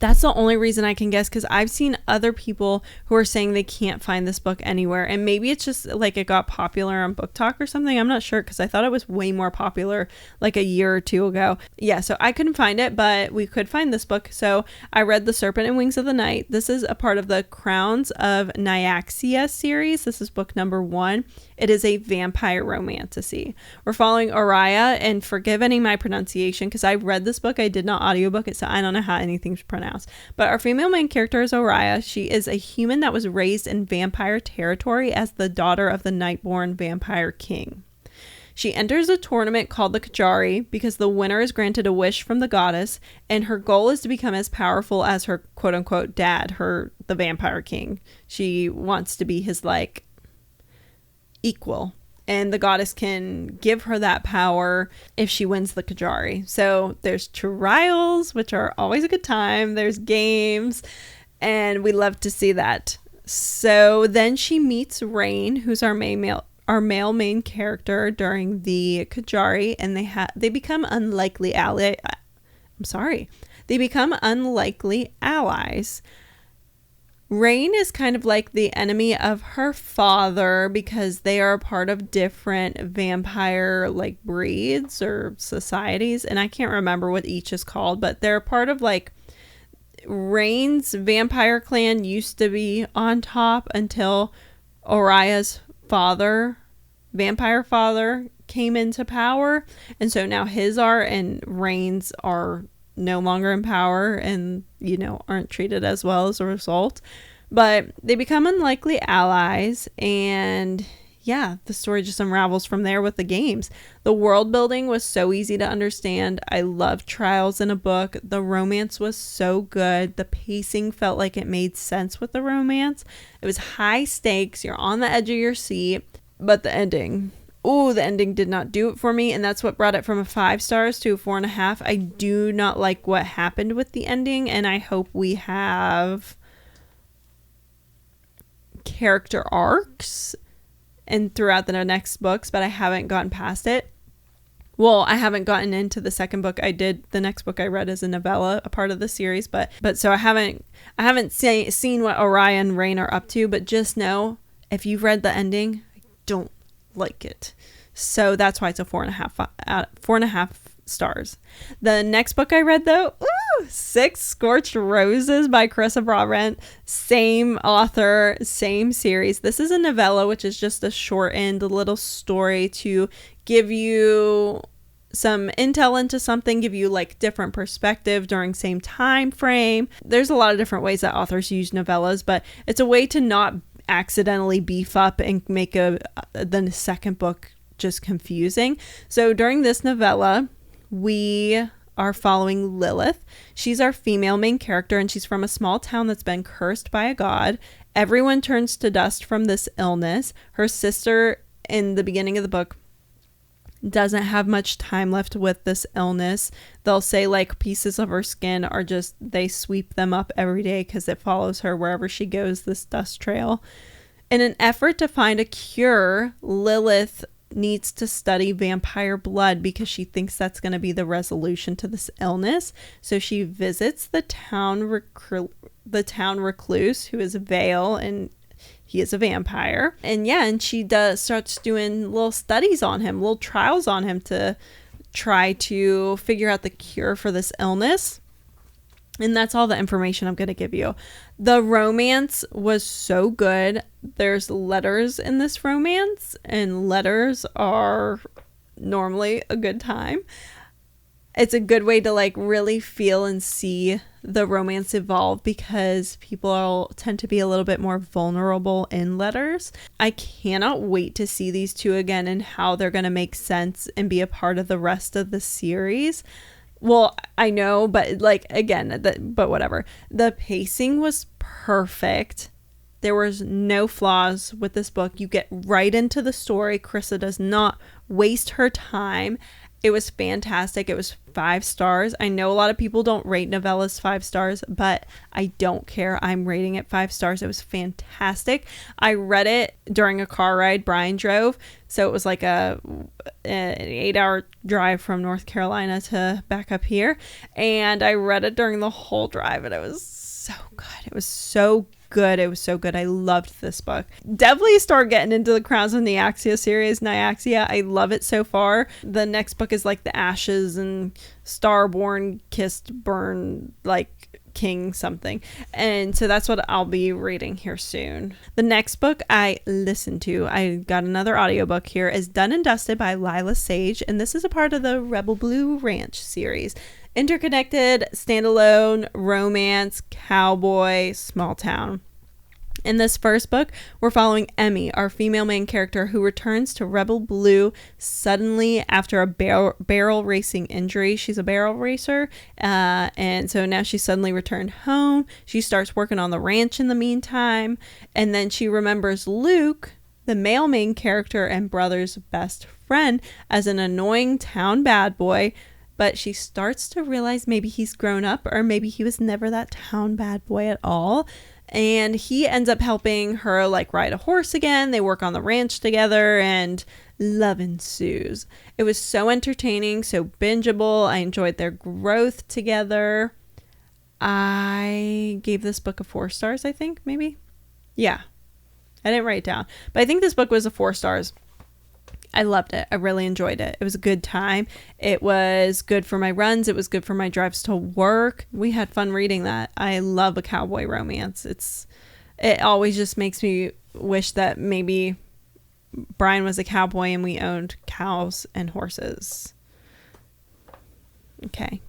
That's the only reason I can guess, because I've seen other people who are saying they can't find this book anywhere. And maybe it's just like it got popular on Book Talk or something. I'm not sure, because I thought it was way more popular like a year or 2 ago. Yeah, so I couldn't find it, but we could find this book. So I read The Serpent and Wings of the Night. This is a part of the Crowns of Nyaxia series. This is book number 1. It is a vampire romantasy. We're following Oriah, and forgive any of my pronunciation, because I read this book. I did not audiobook it, so I don't know how anything's pronounced. But our female main character is Oriah. She is a human that was raised in vampire territory as the daughter of the Nightborn vampire king. She enters a tournament called the Kajari because the winner is granted a wish from the goddess, and her goal is to become as powerful as her quote-unquote dad, the vampire king. She wants to be his like equal, and the goddess can give her that power if she wins the Kajari. So there's trials, which are always a good time. There's games, and we love to see that. So then she meets Rain, who's our male main character during the Kajari, and they become unlikely They become unlikely allies. Rain is kind of like the enemy of her father because they are a part of different vampire like breeds or societies, and I can't remember what each is called, but they're part of like Rain's vampire clan used to be on top until Oriah's vampire father came into power, and so now his are, and Rain's are no longer in power and, you know, aren't treated as well as a result. But they become unlikely allies, and yeah, the story just unravels from there with the games. The world building was so easy to understand. I love trials in a book. The romance was so good. The pacing felt like it made sense with the romance. It was high stakes. You're on the edge of your seat. But the ending did not do it for me, and that's what brought it from a 5 stars to a 4.5. I do not like what happened with the ending, and I hope we have character arcs and throughout the next books, but I haven't gotten past it. Well, I haven't gotten into the second book. The next book I read is a novella, a part of the series, but so I haven't seen what Oriah and Rain are up to, but just know, if you've read the ending, I don't like it. So that's why it's a 4.5 stars. The next book I read, though, 6 Scorched Roses by Carissa Broadbent. Same author, same series. This is a novella, which is just a shortened little story to give you some intel into something, give you like different perspective during same time frame. There's a lot of different ways that authors use novellas, but it's a way to not accidentally beef up and make the second book just confusing. So during this novella, we are following Lilith. She's our female main character, and she's from a small town that's been cursed by a god. Everyone turns to dust from this illness. Her sister, in the beginning of the book, doesn't have much time left with this illness. They'll say like pieces of her skin are just, they sweep them up every day because it follows her wherever she goes, this dust trail. In an effort to find a cure, Lilith needs to study vampire blood because she thinks that's going to be the resolution to this illness. So she visits the town recluse, who is Vale, and he is a vampire. And she starts doing little studies on him, little trials on him to try to figure out the cure for this illness. And that's all the information I'm going to give you. The romance was so good. There's letters in this romance, and letters are normally a good time. It's a good way to like really feel and see the romance evolve because people tend to be a little bit more vulnerable in letters. I cannot wait to see these two again and how they're going to make sense and be a part of the rest of the series. Well, I know, but like, again, but whatever. The pacing was perfect. There was no flaws with this book. You get right into the story. Carissa does not waste her time. It was fantastic. It was 5 stars. I know a lot of people don't rate novellas 5 stars, but I don't care. I'm rating it 5 stars. It was fantastic. I read it during a car ride Brian drove. So it was like an 8-hour drive from North Carolina to back up here. And I read it during the whole drive, and it was so good. It was so good. It was so good. I loved this book. Definitely start getting into the Crowns of Nyaxia series. Nyaxia, I love it so far. The next book is like the Ashes and Starborn, Kissed, Burn, like King something. And so that's what I'll be reading here soon. The next book I listened to, I got another audiobook here, is Done and Dusted by Lila Sage. And this is a part of the Rebel Blue Ranch series. Interconnected, standalone, romance, cowboy, small town. In this first book, we're following Emmy, our female main character, who returns to Rebel Blue suddenly after a barrel racing injury. She's a barrel racer, and so now she's suddenly returned home. She starts working on the ranch in the meantime, and then she remembers Luke, the male main character and brother's best friend, as an annoying town bad boy. But she starts to realize maybe he's grown up, or maybe he was never that town bad boy at all. And he ends up helping her like ride a horse again. They work on the ranch together and love ensues. It was so entertaining, so bingeable. I enjoyed their growth together. I gave this book a 4 stars, I think, maybe. Yeah, I didn't write it down, but I think this book was a 4 stars. I loved it. I really enjoyed it. It was a good time. It was good for my runs. It was good for my drives to work. We had fun reading that. I love a cowboy romance. It always just makes me wish that maybe Brian was a cowboy and we owned cows and horses. Okay.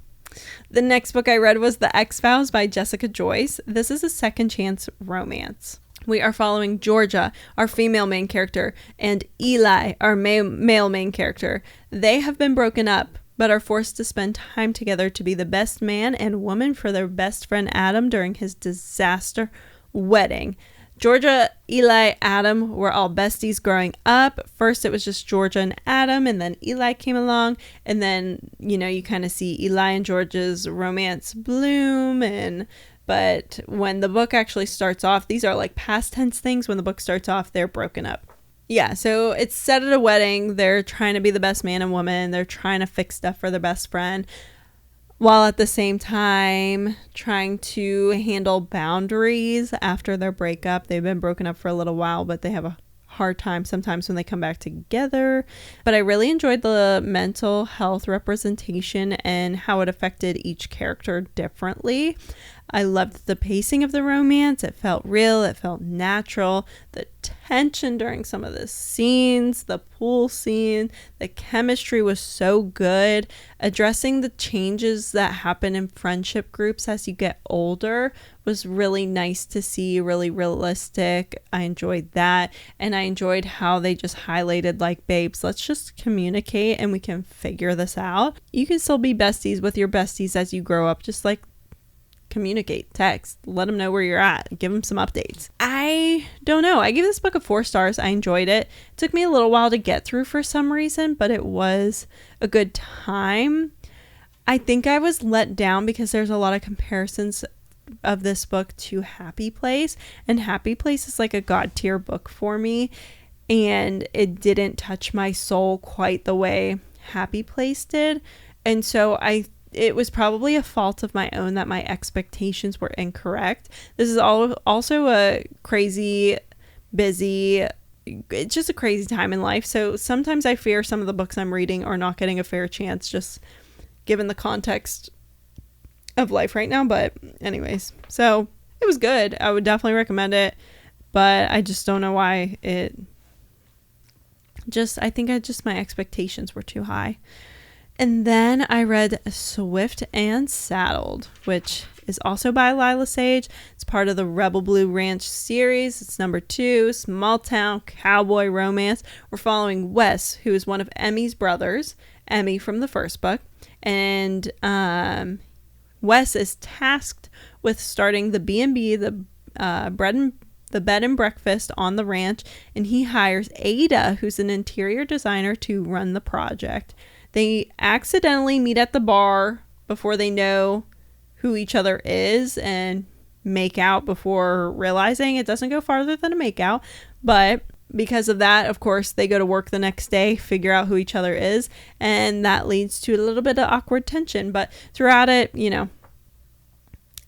The next book I read was The X-Files by Jessica Joyce. This is a second chance romance. We are following Georgia, our female main character, and Eli, our male main character. They have been broken up, but are forced to spend time together to be the best man and woman for their best friend Adam during his disaster wedding. Georgia, Eli, Adam were all besties growing up. First, it was just Georgia and Adam, and then Eli came along. And then, you kind of see Eli and Georgia's romance bloom. But when the book actually starts off, these are like past tense things. When the book starts off, they're broken up. Yeah, so it's set at a wedding. They're trying to be the best man and woman. They're trying to fix stuff for their best friend, while at the same time trying to handle boundaries after their breakup. They've been broken up for a little while, but they have a hard time sometimes when they come back together. But I really enjoyed the mental health representation and how it affected each character differently. I loved the pacing of the romance. It felt real. It felt natural. The tension during some of the scenes, the pool scene, the chemistry was so good. Addressing the changes that happen in friendship groups as you get older was really nice to see, really realistic. I enjoyed that. And I enjoyed how they just highlighted like, babes, let's just communicate and we can figure this out. You can still be besties with your besties as you grow up, just like communicate, text, let them know where you're at, give them some updates. I don't know. I gave this book a 4 stars. I enjoyed it. It took me a little while to get through for some reason, but it was a good time. I think I was let down because there's a lot of comparisons of this book to Happy Place, and Happy Place is like a god tier book for me, and it didn't touch my soul quite the way Happy Place did. And so it was probably a fault of my own that my expectations were incorrect. This is also a crazy, busy, it's just a crazy time in life. So sometimes I fear some of the books I'm reading are not getting a fair chance, just given the context of life right now. But anyways, so it was good. I would definitely recommend it, but I just don't know why I think my expectations were too high. And then I read Swift and Saddled, which is also by Lila Sage. It's part of the Rebel Blue Ranch series. It's number 2, small town cowboy romance. We're following Wes, who is one of Emmy's brothers, Emmy from the first book. And Wes is tasked with starting the B&B, the bed and breakfast on the ranch, and he hires Ada, who's an interior designer, to run the project. They accidentally meet at the bar before they know who each other is and make out before realizing. It doesn't go farther than a make out, but because of that, of course, they go to work the next day, figure out who each other is, and that leads to a little bit of awkward tension. But throughout it,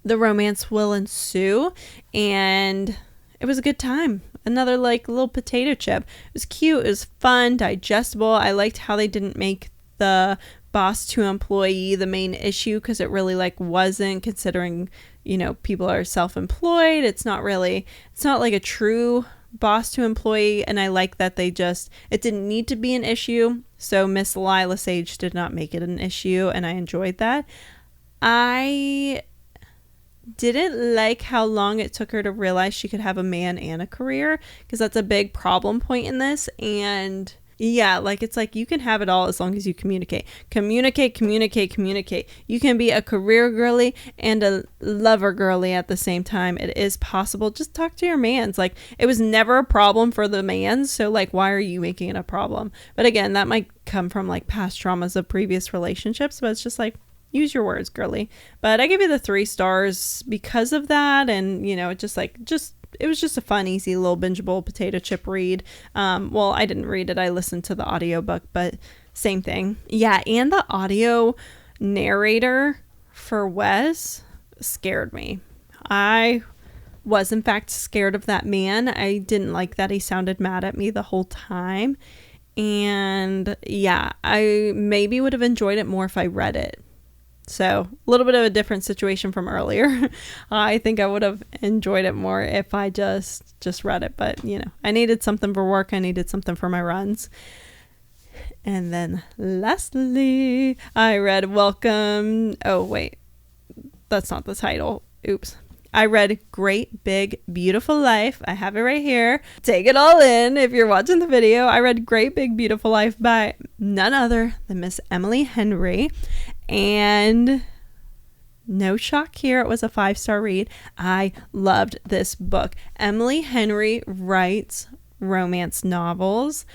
the romance will ensue, and it was a good time. Another little potato chip. It was cute. It was fun, digestible. I liked how they didn't make the boss to employee the main issue, because it really wasn't, considering people are self-employed. It's not like a true boss to employee, and I like that it didn't need to be an issue, so Miss Lila Sage did not make it an issue, and I enjoyed that. I didn't like how long it took her to realize she could have a man and a career, because that's a big problem point in this. And yeah, it's you can have it all as long as you communicate. Communicate. You can be a career girly and a lover girly at the same time. It is possible. Just talk to your mans. It was never a problem for the mans, so why are you making it a problem? But again, that might come from past traumas of previous relationships, but it's just use your words, girly. But I give you the 3 stars because of that, and it was just a fun, easy, little bingeable potato chip read. Well, I didn't read it. I listened to the audiobook, but same thing. Yeah, and the audio narrator for Wes scared me. I was, in fact, scared of that man. I didn't like that he sounded mad at me the whole time. And yeah, I maybe would have enjoyed it more if I read it. So a little bit of a different situation from earlier. I think I would have enjoyed it more if I just read it. But, I needed something for work. I needed something for my runs. And then lastly, I read Welcome. Oh, wait. That's not the title. Oops. I read Great Big Beautiful Life. I have it right here. Take it all in if you're watching the video. I read Great Big Beautiful Life by none other than Miss Emily Henry. And no shock here, it was a 5-star read. I loved this book. Emily Henry writes romance novels.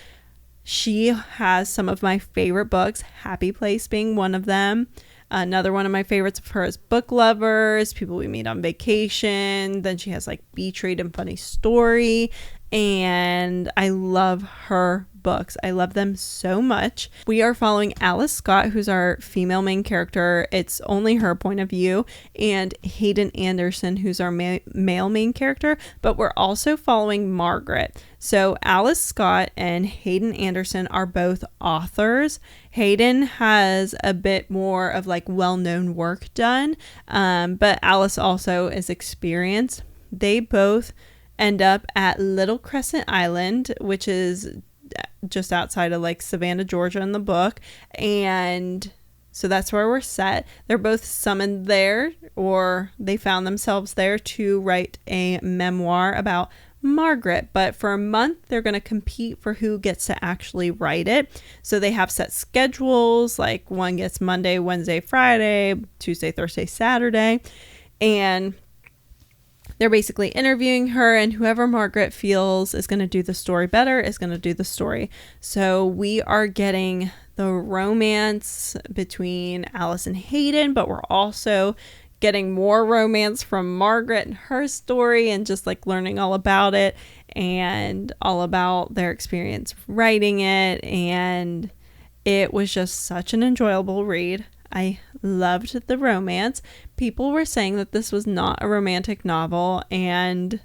She has some of my favorite books, Happy Place being one of them. Another one of my favorites of hers, Book Lovers, People We Meet on Vacation. Then she has Beach Read and Funny Story. And I love her books. I love them so much. We are following Alice Scott, who's our female main character. It's only her point of view, and Hayden Anderson, who's our male main character, but we're also following Margaret. So Alice Scott and Hayden Anderson are both authors. Hayden has a bit more of well-known work done, but Alice also is experienced. They both end up at Little Crescent Island, which is just outside of Savannah, Georgia in the book. And so that's where we're set. They're both summoned there, or they found themselves there to write a memoir about Margaret. But for a month, they're going to compete for who gets to actually write it. So they have set schedules, one gets Monday, Wednesday, Friday, Tuesday, Thursday, Saturday. And they're basically interviewing her, and whoever Margaret feels is going to do the story better is going to do the story. So we are getting the romance between Alice and Hayden, but we're also getting more romance from Margaret and her story, and just like learning all about it and all about their experience writing it. And it was just such an enjoyable read. I loved the romance. People were saying that this was not a romantic novel, and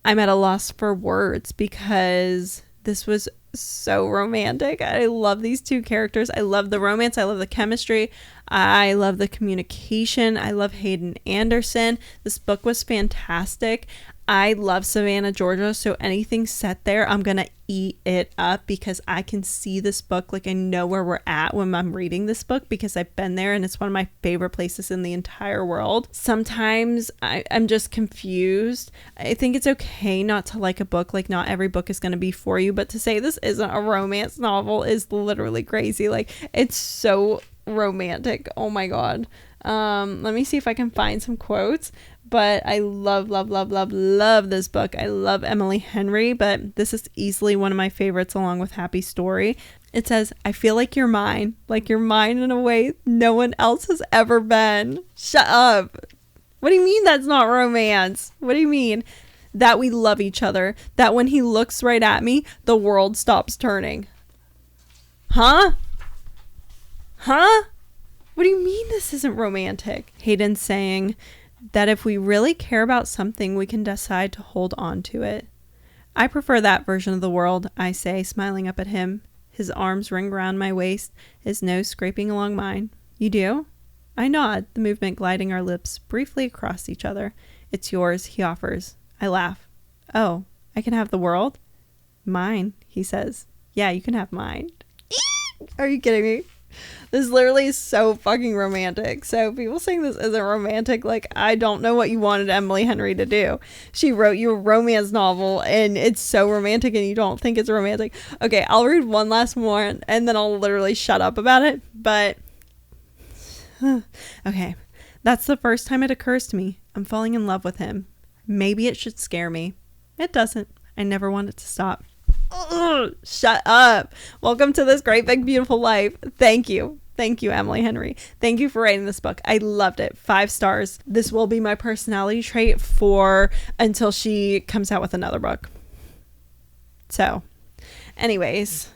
I'm at a loss for words because this was so romantic. I love these two characters. I love the romance. I love the chemistry. I love the communication. I love Hayden Anderson. This book was fantastic. I love Savannah, Georgia, so anything set there, I'm going to eat it up because I can see this book. Like, I know where we're at when I'm reading this book because I've been there, and it's one of my favorite places in the entire world. Sometimes I'm just confused. I think it's okay not to like a book. Like, not every book is going to be for you, but to say this isn't a romance novel is literally crazy. Like, it's so romantic. Oh my God. Let me see if I can find some quotes. But I love this book. I love Emily Henry, but this is easily one of my favorites along with Happy Story. It says, I feel like you're mine in a way no one else has ever been. Shut up. What do you mean that's not romance? What do you mean? That we love each other. That when he looks right at me, the world stops turning. Huh? What do you mean this isn't romantic? Hayden's saying that if we really care about something, we can decide to hold on to it. I prefer that version of the world, I say, smiling up at him. His arms ring around my waist, his nose scraping along mine. You do? I nod, the movement gliding our lips briefly across each other. It's yours, he offers. I laugh. Oh, I can have the world? Mine, he says. Yeah, you can have mine. Are you kidding me? This literally is so fucking romantic. So people saying this isn't romantic, like, I don't know what you wanted Emily Henry to do. She wrote you a romance novel and it's so romantic and you don't think it's romantic. Okay, I'll read one last more and then I'll literally shut up about it. But okay, that's the first time it occurs to me. I'm falling in love with him. Maybe it should scare me. It doesn't. I never want it to stop. Ugh, shut up. Welcome to this great big beautiful life. Thank you, Emily Henry. Thank you for writing this book. I loved it. 5 stars. This will be my personality trait for until she comes out with another book. So anyways,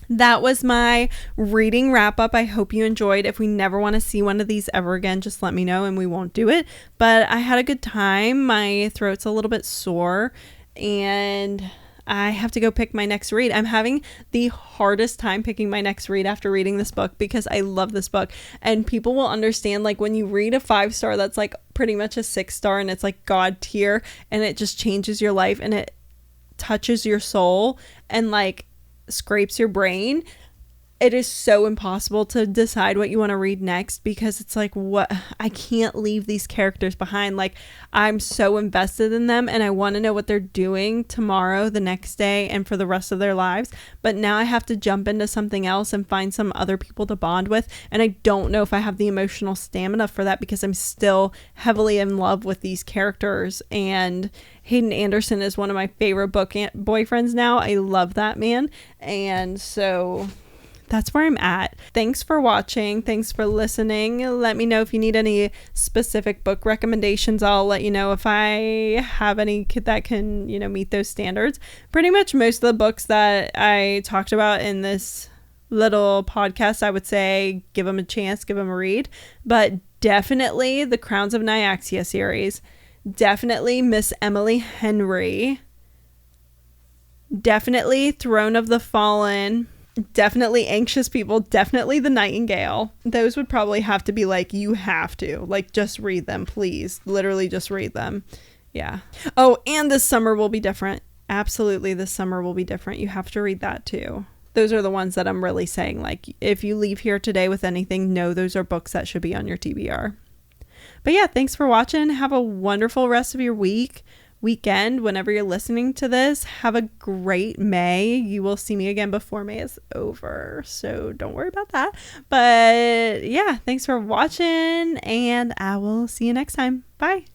that was my reading wrap up. I hope you enjoyed. If we never want to see one of these ever again, just let me know and we won't do it. But I had a good time. My throat's a little bit sore and I have to go pick my next read. I'm having the hardest time picking my next read after reading this book because I love this book. And people will understand, like, when you read a 5-star, that's like pretty much a 6-star and it's like God tier and it just changes your life and it touches your soul and like scrapes your brain. It is so impossible to decide what you want to read next because it's like, what? I can't leave these characters behind. Like, I'm so invested in them and I want to know what they're doing tomorrow, the next day, and for the rest of their lives. But now I have to jump into something else and find some other people to bond with. And I don't know if I have the emotional stamina for that because I'm still heavily in love with these characters. And Hayden Anderson is one of my favorite boyfriends now. I love that man. And so that's where I'm at. Thanks for watching. Thanks for listening. Let me know if you need any specific book recommendations. I'll let you know if I have any that can, meet those standards. Pretty much most of the books that I talked about in this little podcast, I would say give them a chance, give them a read. But definitely the Crowns of Nyaxia series. Definitely Miss Emily Henry. Definitely Throne of the Fallen. Definitely Anxious People. Definitely The Nightingale. Those would probably have to be like, you have to like just read them, please. Literally just read them. Yeah. Oh, and This Summer Will Be Different. Absolutely, This Summer Will Be Different. You have to read that too. Those are the ones that I'm really saying, like, if you leave here today with anything, no, those are books that should be on your TBR. But yeah, thanks for watching. Have a wonderful rest of your week. weekend whenever you're listening to this. Have a great May. You will see me again before May is over, so don't worry about that. But yeah, thanks for watching, and I will see you next time. Bye.